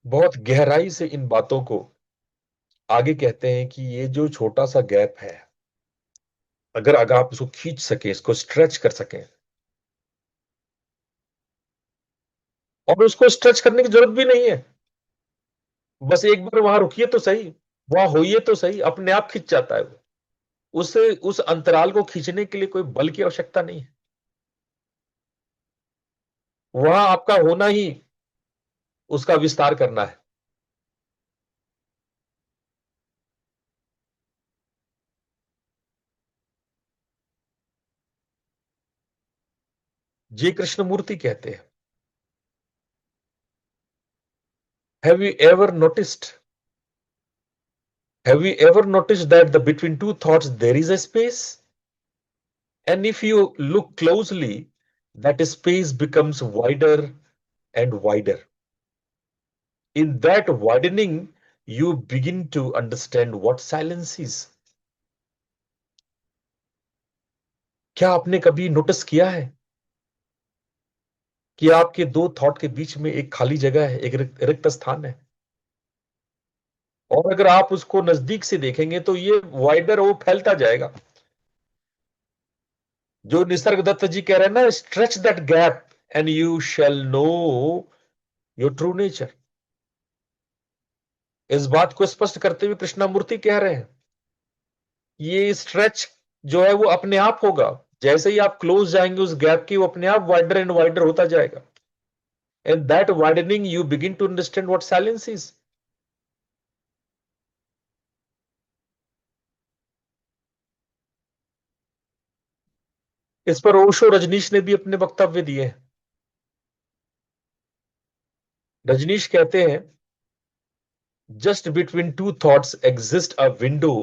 [SPEAKER 1] बहुत गहराई से इन बातों को आगे कहते हैं कि ये जो छोटा सा गैप है, अगर आप इसको खींच सके, इसको स्ट्रेच कर सके, और उसको स्ट्रेच करने की जरूरत भी नहीं है, बस एक बार वहां रुकिए तो सही, वहां होइए तो सही, अपने आप खींच जाता है वो। उसे उस अंतराल को खींचने के लिए कोई बल की आवश्यकता नहीं है। वहां आपका होना ही उसका विस्तार करना है। जी कृष्णमूर्ति कहते हैं, have you ever noticed have you ever noticed that the between two thoughts there is a space, and if you look closely, that space becomes wider and wider. In that widening, you begin to understand what silence is. क्या आपने कभी notice किया है कि आपके दो thought के बीच में एक खाली जगह है, एक रिक्त स्थान है, और अगर आप उसको नजदीक से देखेंगे तो ये वाइडर, वो फैलता जाएगा। जो निसर्गदत्त जी कह रहे हैं ना, stretch that gap and you shall know your true nature. इस बात को स्पष्ट करते हुए कृष्णामूर्ति कह रहे हैं, ये स्ट्रेच जो है वो अपने आप होगा। जैसे ही आप क्लोज जाएंगे उस गैप की, वो अपने आप वाइडर एंड वाइडर होता जाएगा। And that widening you begin to understand what silence is. इस पर ओशो रजनीश ने भी अपने वक्तव्य दिए हैं। रजनीश कहते हैं, just between two thoughts exist a window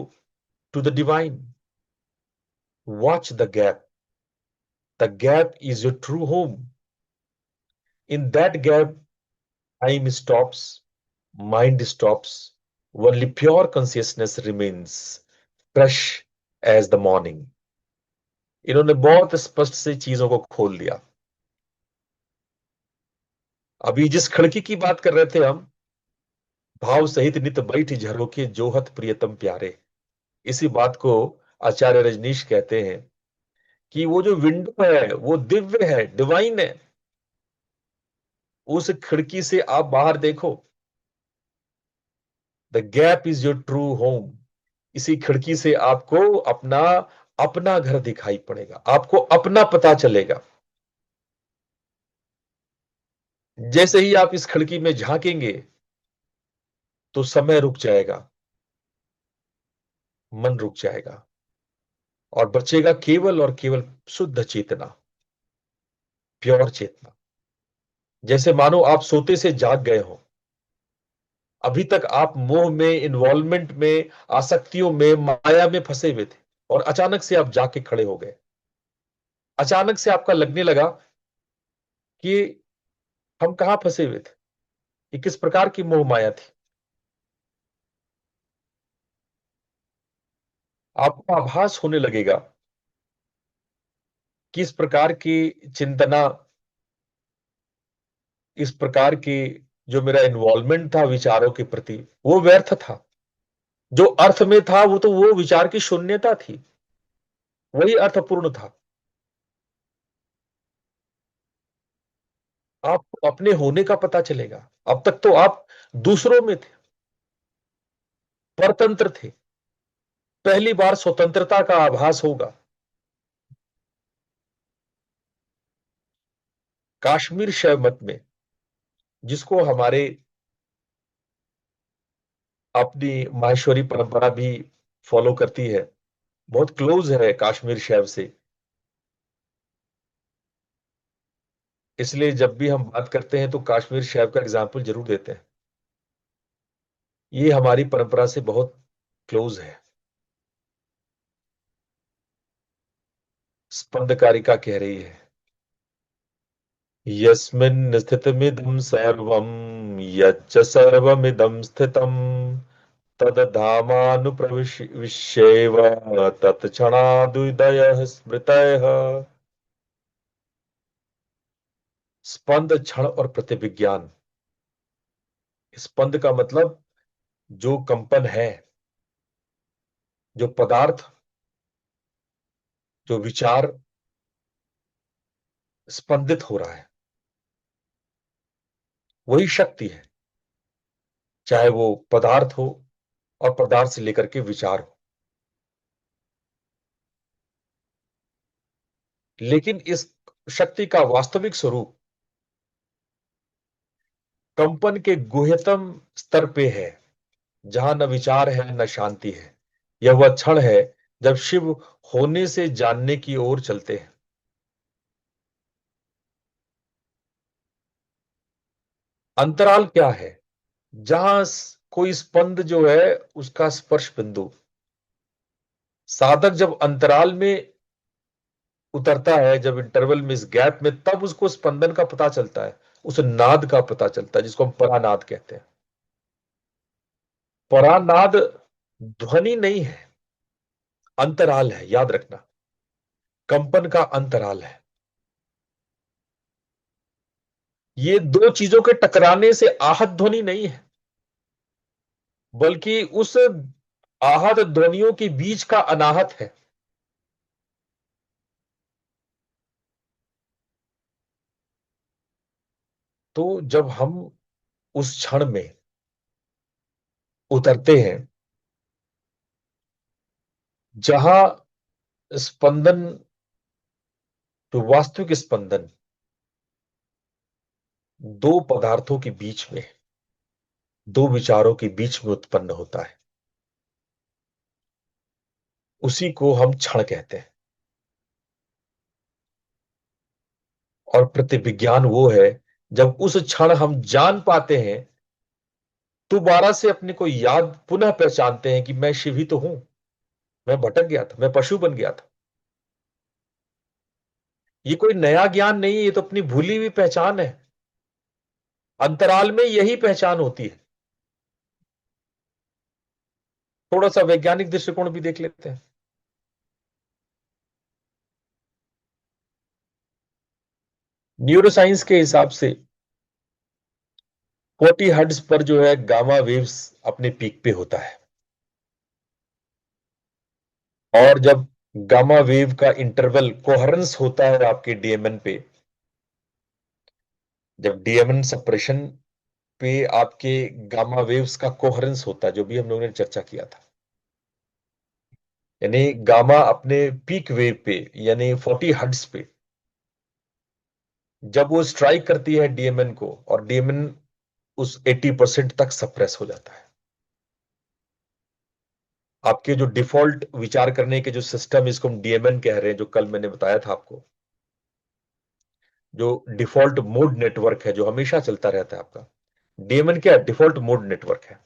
[SPEAKER 1] to the divine. Watch the gap, the gap is your true home. In that gap time stops, mind stops, only pure consciousness remains, fresh as the morning. इन्होंने बहुत स्पष्ट से चीजों को खोल दिया। अभी जिस खिड़की की बात कर रहे थे हम, भाव सहित नित बैठ झरोके जोहत प्रियतम प्यारे, इसी बात को आचार्य रजनीश कहते हैं कि वो जो विंडो है वो दिव्य है, डिवाइन है। उस खिड़की से आप बाहर देखो, the gap is your true home. इसी खिड़की से आपको अपना अपना घर दिखाई पड़ेगा, आपको अपना पता चलेगा। जैसे ही आप इस खिड़की में झांकेंगे तो समय रुक जाएगा, मन रुक जाएगा, और बचेगा केवल और केवल शुद्ध चेतना, प्योर चेतना। जैसे मानो आप सोते से जाग गए हो, अभी तक आप मोह में, इन्वॉल्वमेंट में, आसक्तियों में, माया में फंसे हुए थे, और अचानक से आप जाके खड़े हो गए। अचानक से आपका लगने लगा कि हम कहाँ फंसे हुए थे, ये किस प्रकार की मोह माया थी। आपको आभास होने लगेगा कि इस प्रकार की चिंतना, इस प्रकार की जो मेरा इन्वॉल्वमेंट था विचारों के प्रति, वो व्यर्थ था। जो अर्थ में था वो तो वो विचार की शून्यता थी, वही अर्थपूर्ण था। आपको अपने होने का पता चलेगा। अब तक तो आप दूसरों में थे, परतंत्र थे। पहली बार स्वतंत्रता का आभास होगा। काश्मीर शैव मत में, जिसको हमारे अपनी माहेश्वरी परंपरा भी फॉलो करती है, बहुत क्लोज है कश्मीर शैव से, इसलिए जब भी हम बात करते हैं तो कश्मीर शैव का एग्जाम्पल जरूर देते हैं। ये हमारी परंपरा से बहुत क्लोज है। स्पंदकारिका कह रही है, यस्मिन् स्थितमिदं सर्वं, यच्च सर्वमिदं स्थितं, तद्धामानुप्रविश्यैव तत्क्षणादुदयः स्मृतयः। स्पंद, क्षण और प्रतिविज्ञान। स्पंद का मतलब जो कंपन है, जो पदार्थ, जो विचार स्पंदित हो रहा है, वही शक्ति है। चाहे वो पदार्थ हो और पदार्थ से लेकर के विचार हो। लेकिन इस शक्ति का वास्तविक स्वरूप कंपन के गुह्यतम स्तर पे है, जहां न विचार है न शांति है। यह वह क्षण है जब शिव होने से जानने की ओर चलते हैं। अंतराल क्या है? जहां कोई स्पंद जो है उसका स्पर्श बिंदु, साधक जब अंतराल में उतरता है, जब इंटरवल में, इस गैप में, तब उसको स्पंदन का पता चलता है, उस नाद का पता चलता है, जिसको हम परानाद कहते हैं। परानाद ध्वनि नहीं है, अंतराल है, याद रखना। कंपन का अंतराल है। ये दो चीजों के टकराने से आहत ध्वनि नहीं है, बल्कि उस आहत ध्वनियों के बीच का अनाहत है। तो जब हम उस क्षण में उतरते हैं, जहां स्पंदन, जो वास्तविक स्पंदन दो पदार्थों के बीच में, दो विचारों के बीच में उत्पन्न होता है, उसी को हम क्षण कहते हैं। और प्रतिविज्ञान वो है जब उस क्षण हम जान पाते हैं, दोबारा से अपने को याद, पुनः पहचानते हैं कि मैं शिव ही तो हूं। मैं भटक गया था, मैं पशु बन गया था। ये कोई नया ज्ञान नहीं है, ये तो अपनी भूली हुई पहचान है। अंतराल में यही पहचान होती है। थोड़ा सा वैज्ञानिक दृष्टिकोण भी देख लेते हैं। न्यूरोसाइंस के हिसाब से 40 हर्ट्ज पर जो है गामा वेव्स अपने पीक पे होता है। और जब गामा वेव का इंटरवल कोहरेंस होता है आपके डीएमएन पे, जब डीएमएन सप्रेशन पे आपके गामा वेव्स का कोहरेंस होता है, जो भी हम लोगों ने चर्चा किया था, यानी गामा अपने पीक वेव पे, यानी 40 हर्ट्ज पे जब वो स्ट्राइक करती है डीएमएन को, और डीएमएन उस 80% तक सप्रेस हो जाता है, आपके जो डिफॉल्ट विचार करने के जो सिस्टम, इसको हम डीएमएन कह रहे हैं, जो कल मैंने बताया था आपको, जो डिफॉल्ट मोड नेटवर्क है जो हमेशा चलता रहता है आपका, डीएमएन क्या है? डिफॉल्ट मोड नेटवर्क है।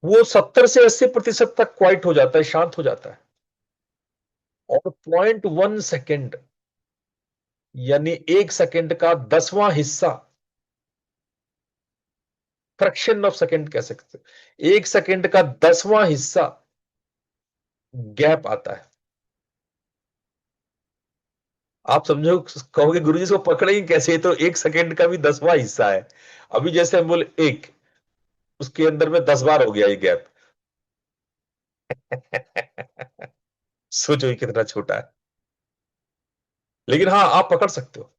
[SPEAKER 1] वो 70 से 80% तक क्वाइट हो जाता है, शांत हो जाता है। और 0.1 सेकेंड, यानी 1 सेकेंड का 10वां हिस्सा, फ्रैक्शन ऑफ सेकेंड कह सकते हैं, 1 सेकेंड का 10वां हिस्सा गैप आता है। आप समझो, कहोगे गुरुजी इसको पकड़ेंगे कैसे? तो 1 सेकेंड का भी 10वां हिस्सा है। अभी जैसे हम बोले एक, उसके अंदर में 10 बार हो गया ये गैप। सोचो ये कितना छोटा है। लेकिन हाँ, आप पकड़ सकते हो।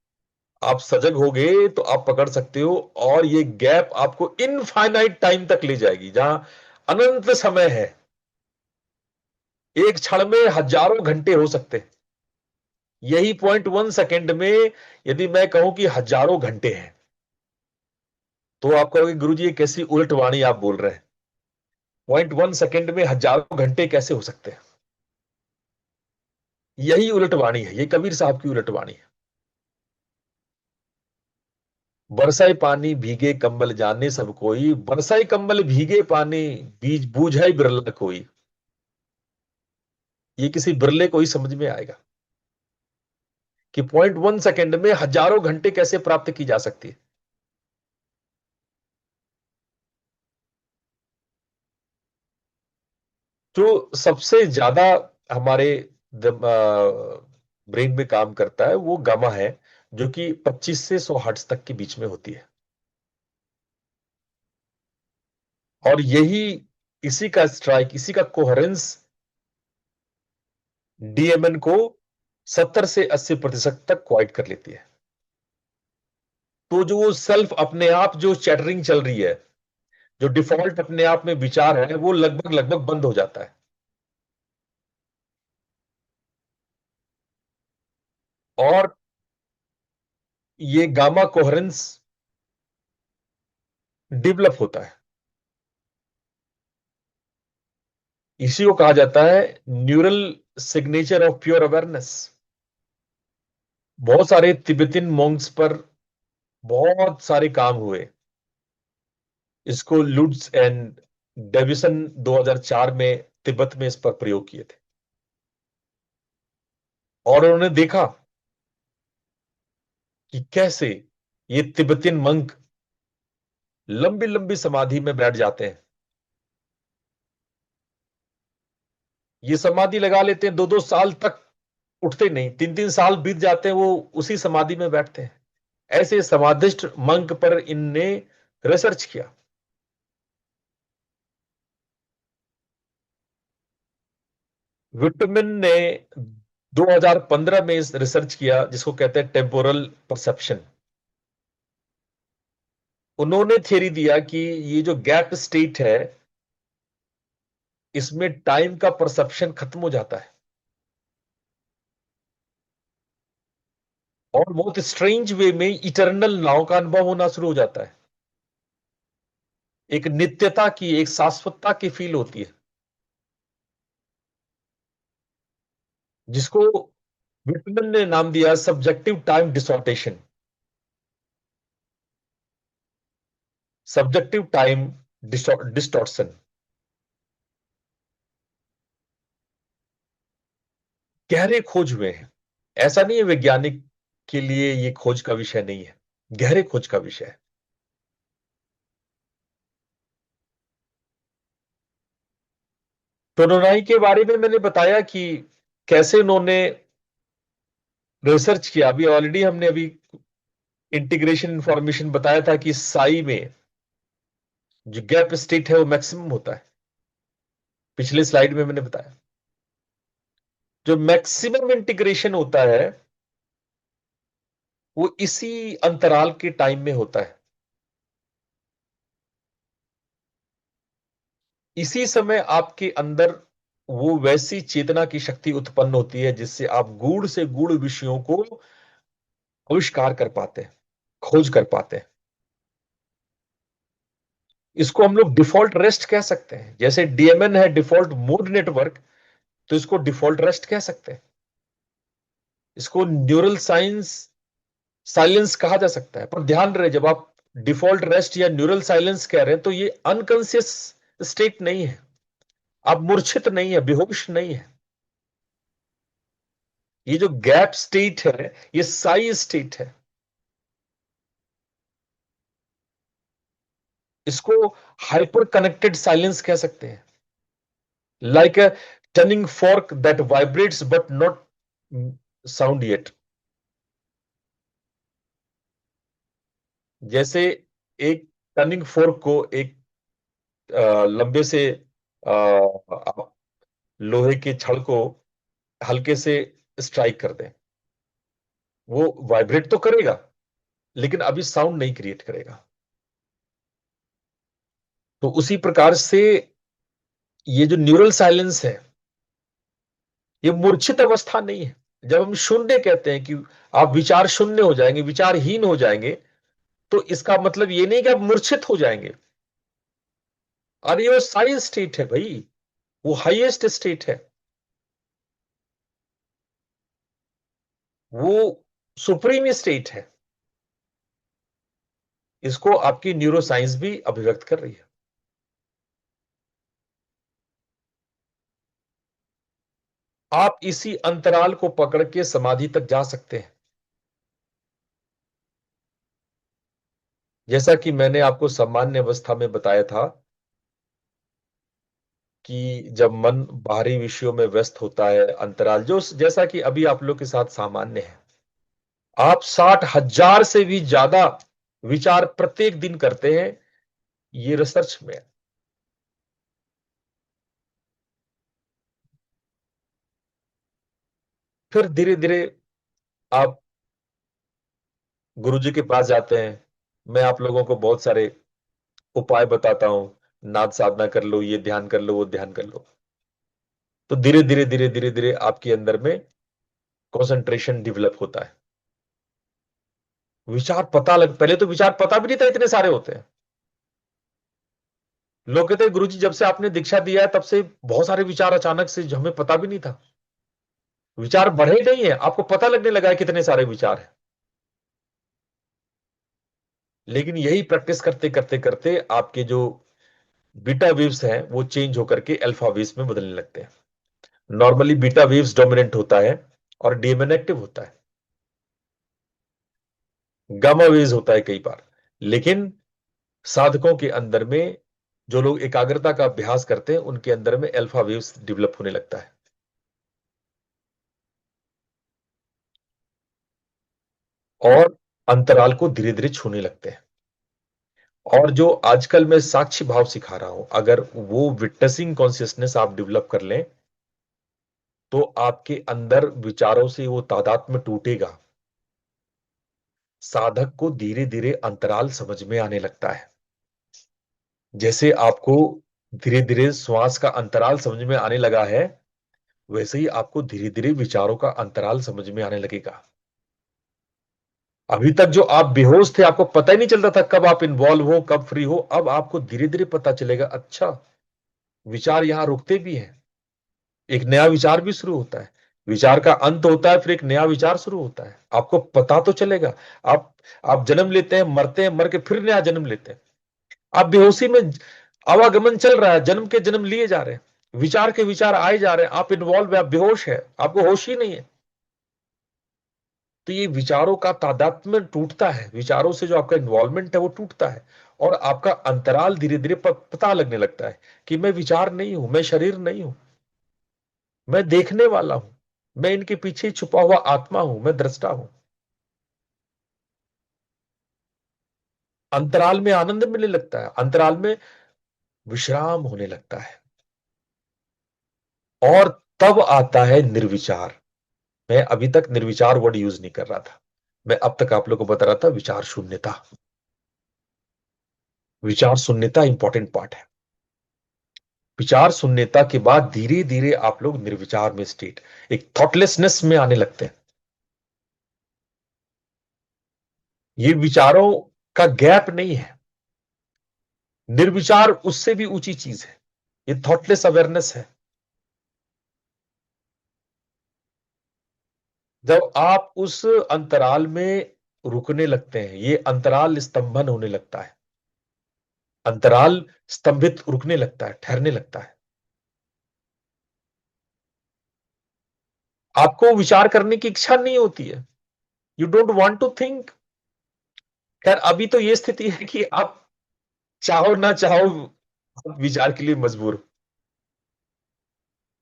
[SPEAKER 1] आप सजग हो गए तो आप पकड़ सकते हो। और ये गैप आपको इनफाइनाइट टाइम तक ले जाएगी, जहां अनंत समय है। एक क्षण में हजारों घंटे हो सकते हैं। यही 0.1 सेकेंड में यदि मैं कहूं कि हजारों घंटे हैं, तो आप कहोगे गुरुजी ये कैसी उलट वाणी आप बोल रहे हैं? 0.1 सेकेंड में हजारों घंटे कैसे हो सकते हैं? यही उलट वाणी है, ये कबीर साहब की उलट वाणी है। बरसाए पानी भीगे कंबल जाने सब कोई, बरसाए कंबल भीगे पानी बीज बूझाई बिरला कोई। ये किसी बिरले को ही समझ में आएगा कि 0.1 सेकेंड में हजारों घंटे कैसे प्राप्त की जा सकती है। जो सबसे ज्यादा हमारे ब्रेन में काम करता है वो गामा है, जो कि 25 से 100 हर्ट्ज तक के बीच में होती है। और यही, इसी का स्ट्राइक, इसी का कोहेरेंस डीएमएन को 70 से 80% तक क्वाइट कर लेती है। तो जो वो सेल्फ अपने आप जो चैटरिंग चल रही है, जो डिफॉल्ट अपने आप में विचार है, वो लगभग लगभग बंद हो जाता है। और ये गामा कोहेरेंस डेवलप होता है। इसी को कहा जाता है neural signature of pure awareness. बहुत सारे तिब्बतियन मॉन्क्स पर बहुत सारे काम हुए। इसको लुड्स एंड डेविसन 2004 में तिब्बत में इस पर प्रयोग किए थे। और उन्होंने देखा कि कैसे ये तिब्बतियन मंक लंबी लंबी समाधि में बैठ जाते हैं। ये समाधि लगा लेते हैं, 2-2 साल तक उठते नहीं, 3-3 साल बीत जाते हैं, वो उसी समाधि में बैठते हैं। ऐसे समाधिष्ट मंक पर इनने रिसर्च किया। विटमिन ने 2015 में इस रिसर्च किया, जिसको कहते हैं टेम्पोरल परसेप्शन। उन्होंने थ्योरी दिया कि ये जो गैप स्टेट है, इसमें टाइम का परसेप्शन खत्म हो जाता है। और बहुत स्ट्रेंज वे में इटर्नल नाव का अनुभव होना शुरू हो जाता है। एक नित्यता की, एक शाश्वतता की फील होती है, जिसको विटमन ने नाम दिया subjective time distortion. Subjective time distortion. गहरे खोज हुए हैं। ऐसा नहीं है वैज्ञानिक के लिए ये खोज का विषय नहीं है, गहरे खोज का विषय है। टोनोनाई के बारे में मैंने बताया कि कैसे उन्होंने रिसर्च किया। अभी ऑलरेडी हमने अभी इंटीग्रेशन इंफॉर्मेशन बताया था कि साई में जो गैप स्टेट है वो मैक्सिमम होता है। पिछले स्लाइड में मैंने बताया, जो मैक्सिमम इंटीग्रेशन होता है वो इसी अंतराल के टाइम में होता है। इसी समय आपके अंदर वो वैसी चेतना की शक्ति उत्पन्न होती है जिससे आप गूढ़ से गूढ़ विषयों को आविष्कार कर पाते हैं, खोज कर पाते हैं। इसको हम लोग डिफॉल्ट रेस्ट कह सकते हैं। जैसे डीएमएन है डिफॉल्ट मोड नेटवर्क, तो इसको डिफॉल्ट रेस्ट कह सकते हैं। इसको न्यूरल साइंस साइलेंस कहा जा सकता है। पर ध्यान रहे, जब आप डिफॉल्ट रेस्ट या न्यूरल साइलेंस कह रहे हैं तो ये अनकॉन्शियस स्टेट नहीं है। आप मूर्छित नहीं है, बेहोश नहीं है। ये जो गैप स्टेट है ये साई स्टेट है। इसको हाइपर कनेक्टेड साइलेंस कह सकते हैं। Like a turning fork that vibrates but not sound yet. जैसे एक टर्निंग फोर्क को एक लंबे से आप लोहे के छड़ को हल्के से स्ट्राइक कर दें, वो वाइब्रेट तो करेगा लेकिन अभी साउंड नहीं क्रिएट करेगा। तो उसी प्रकार से ये जो न्यूरल साइलेंस है ये मूर्छित अवस्था नहीं है। जब हम शून्य कहते हैं कि आप विचार शून्य हो जाएंगे, विचारहीन हो जाएंगे, तो इसका मतलब ये नहीं कि आप मूर्छित हो जाएंगे। अरे वो साई स्टेट है भाई, वो हाईएस्ट स्टेट है, वो सुप्रीम स्टेट है। इसको आपकी न्यूरो साइंस भी अभिव्यक्त कर रही है। आप इसी अंतराल को पकड़ के समाधि तक जा सकते हैं। जैसा कि मैंने आपको सामान्य अवस्था में बताया था कि जब मन बाहरी विषयों में व्यस्त होता है, अंतराल जो जैसा कि अभी आप लोग के साथ सामान्य है, आप 60,000 से भी ज्यादा विचार प्रत्येक दिन करते हैं, ये रिसर्च में है। फिर धीरे धीरे आप गुरुजी के पास जाते हैं। मैं आप लोगों को बहुत सारे उपाय बताता हूं, नाद साधना कर लो, ये ध्यान कर लो, वो ध्यान कर लो। तो धीरे धीरे धीरे धीरे धीरे आपके अंदर में कंसंट्रेशन डेवलप होता है। विचार पता लग पहले तो विचार पता भी नहीं था इतने सारे होते हैं। लोग कहते हैं गुरुजी जब से आपने दीक्षा दिया है तब से बहुत सारे विचार अचानक से जो हमें पता भी नहीं था। विचार बढ़े नहीं है, आपको पता लगने लगा है कितने सारे विचार हैं। लेकिन यही प्रैक्टिस करते करते करते आपके जो बीटा वेव्स हैं वो चेंज होकर के अल्फा वेव्स में बदलने लगते हैं। नॉर्मली बीटा वेव्स डोमिनेंट होता है और डीएमएन एक्टिव होता है, गामा वेव्स होता है कई बार। लेकिन साधकों के अंदर में जो लोग एकाग्रता का अभ्यास करते हैं उनके अंदर में अल्फा वेव्स डेवलप होने लगता है और अंतराल को धीरे धीरे छूने लगते हैं। और जो आजकल मैं साक्षी भाव सिखा रहा हूं, अगर वो विटनेसिंग कॉन्शियसनेस आप डेवलप कर लें तो आपके अंदर विचारों से वो तादात्म्य टूटेगा। साधक को धीरे धीरे अंतराल समझ में आने लगता है। जैसे आपको धीरे धीरे श्वास का अंतराल समझ में आने लगा है, वैसे ही आपको धीरे धीरे विचारों का अंतराल समझ में आने लगेगा। अभी तक जो आप बेहोश थे, आपको पता ही नहीं चलता था कब आप इन्वॉल्व हो, कब फ्री हो। अब आपको धीरे धीरे पता चलेगा, अच्छा विचार यहां रुकते भी हैं, एक नया विचार भी शुरू होता है। विचार का अंत होता है, फिर एक नया विचार शुरू होता है। आपको पता तो चलेगा। आप आप जन्म लेते हैं, मरते हैं, मर के फिर नया जन्म लेते हैं। आप बेहोशी में आवागमन चल रहा है, जन्म के जन्म लिए जा रहे हैं, विचार के विचार आए जा रहे हैं, आप इन्वॉल्व है, आप बेहोश है, आपको होश ही नहीं है। तो ये विचारों का तादात्म्य टूटता है, विचारों से जो आपका इन्वॉल्वमेंट है वो टूटता है और आपका अंतराल धीरे धीरे पता लगने लगता है कि मैं विचार नहीं हूं, मैं शरीर नहीं हूं, मैं देखने वाला हूं, मैं इनके पीछे छुपा हुआ आत्मा हूं, मैं दृष्टा हूं। अंतराल में आनंद मिलने लगता है, अंतराल में विश्राम होने लगता है और तब आता है निर्विचार। मैं अभी तक निर्विचार वर्ड यूज नहीं कर रहा था, मैं अब तक आप लोगों को बता रहा था विचार शून्यता। विचार शून्यता इंपॉर्टेंट पार्ट है। विचार शून्यता के बाद धीरे धीरे आप लोग निर्विचार में स्टेट, एक थॉटलेसनेस में आने लगते हैं। ये विचारों का गैप नहीं है, निर्विचार उससे भी ऊंची चीज है, ये थॉटलेस अवेयरनेस है। जब आप उस अंतराल में रुकने लगते हैं, ये अंतराल स्तंभन होने लगता है, अंतराल स्तंभित रुकने लगता है, ठहरने लगता है। आपको विचार करने की इच्छा नहीं होती है, you don't want to think. खैर अभी तो ये स्थिति है कि आप चाहो ना चाहो आप विचार के लिए मजबूर हो,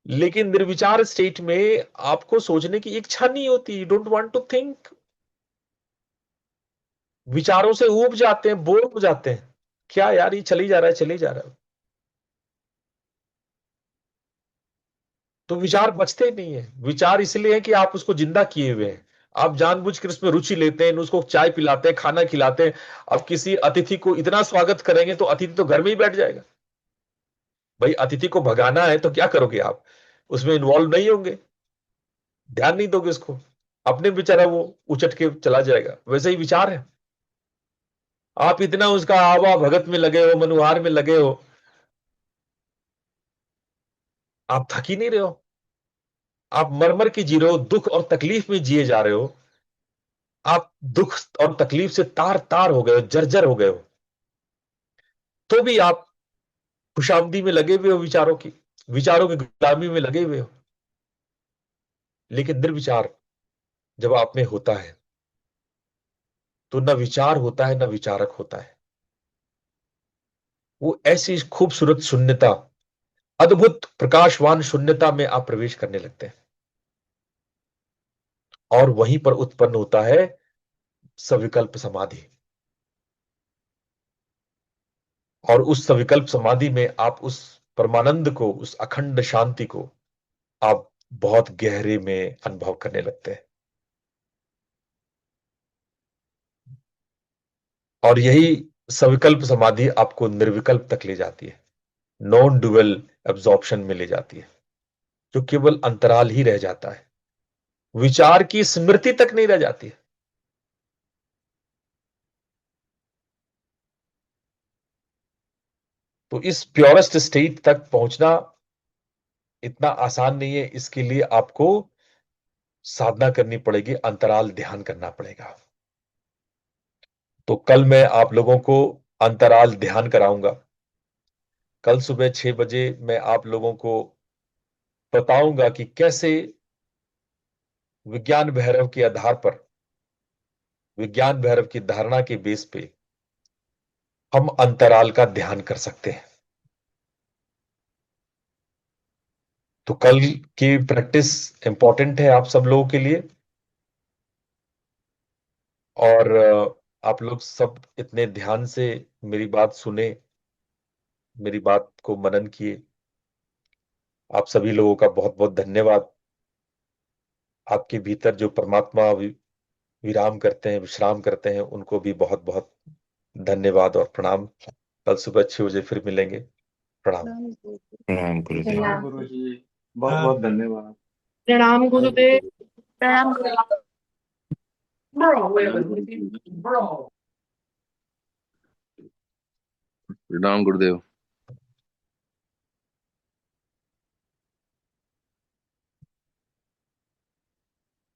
[SPEAKER 1] लेकिन निर्विचार स्टेट में आपको सोचने की इच्छा नहीं होती, you don't want to think. विचारों से ऊब जाते हैं, बोर हो जाते हैं, क्या यार ये चली जा रहा है चली जा रहा है। तो विचार बचते नहीं है, विचार इसलिए है कि आप उसको जिंदा किए हुए हैं, आप जानबूझ कर उसमें रुचि लेते हैं, उसको चाय पिलाते हैं, खाना खिलाते हैं। अब किसी अतिथि को इतना स्वागत करेंगे तो अतिथि तो घर में ही बैठ जाएगा। भाई अतिथि को भगाना है तो क्या करोगे आप, उसमें इन्वॉल्व नहीं होंगे, ध्यान नहीं दोगे उसको, अपने बेचारा वो उचट के चला जाएगा। वैसे ही विचार है, आप इतना उसका आवा भगत में लगे हो, मनुहार में लगे हो, आप थक ही नहीं रहे हो, आप मर के जी रहे हो, दुख और तकलीफ में जिए जा रहे हो। आप दुख और तकलीफ से तार तार हो गए हो, जर्जर हो गए हो, तो भी आप खुशामदी में लगे हुए हो, विचारों की, विचारों की गुलामी में लगे हुए हो। लेकिन निर्विचार जब आप में होता है तो न विचार होता है न विचारक होता है। वो ऐसी खूबसूरत शून्यता, अद्भुत प्रकाशवान शून्यता में आप प्रवेश करने लगते हैं, और वहीं पर उत्पन्न होता है सविकल्प समाधि। और उस सविकल्प समाधि में आप उस परमानंद को, उस अखंड शांति को आप बहुत गहरे में अनुभव करने लगते हैं। और यही सविकल्प समाधि आपको निर्विकल्प तक ले जाती है, नॉन डुअल एब्जॉर्प्शन में ले जाती है, जो केवल अंतराल ही रह जाता है, विचार की स्मृति तक नहीं रह जाती है। तो इस प्योरेस्ट स्टेट तक पहुंचना इतना आसान नहीं है, इसके लिए आपको साधना करनी पड़ेगी, अंतराल ध्यान करना पड़ेगा। तो कल मैं आप लोगों को अंतराल ध्यान कराऊंगा। कल सुबह 6 बजे मैं आप लोगों को बताऊंगा कि कैसे विज्ञान भैरव के आधार पर, विज्ञान भैरव की धारणा के बेस पे हम अंतराल का ध्यान कर सकते हैं। तो कल की प्रैक्टिस इंपॉर्टेंट है आप सब लोगों के लिए। और आप लोग सब इतने ध्यान से मेरी बात सुने, मेरी बात को मनन किए, आप सभी लोगों का बहुत बहुत धन्यवाद। आपके भीतर जो परमात्मा विराम करते हैं, विश्राम करते हैं, उनको भी बहुत बहुत धन्यवाद और प्रणाम। कल सुबह 6 बजे फिर मिलेंगे। प्रणाम।
[SPEAKER 2] प्रणाम गुरुदेव।
[SPEAKER 3] प्रणाम गुरु जी, बहुत बहुत धन्यवाद।
[SPEAKER 4] प्रणाम
[SPEAKER 3] थैंक यू
[SPEAKER 4] गुरुदेव।
[SPEAKER 3] गुरु।
[SPEAKER 4] प्रणाम गुरुदेव।
[SPEAKER 2] प्रणाम गुरुदेव।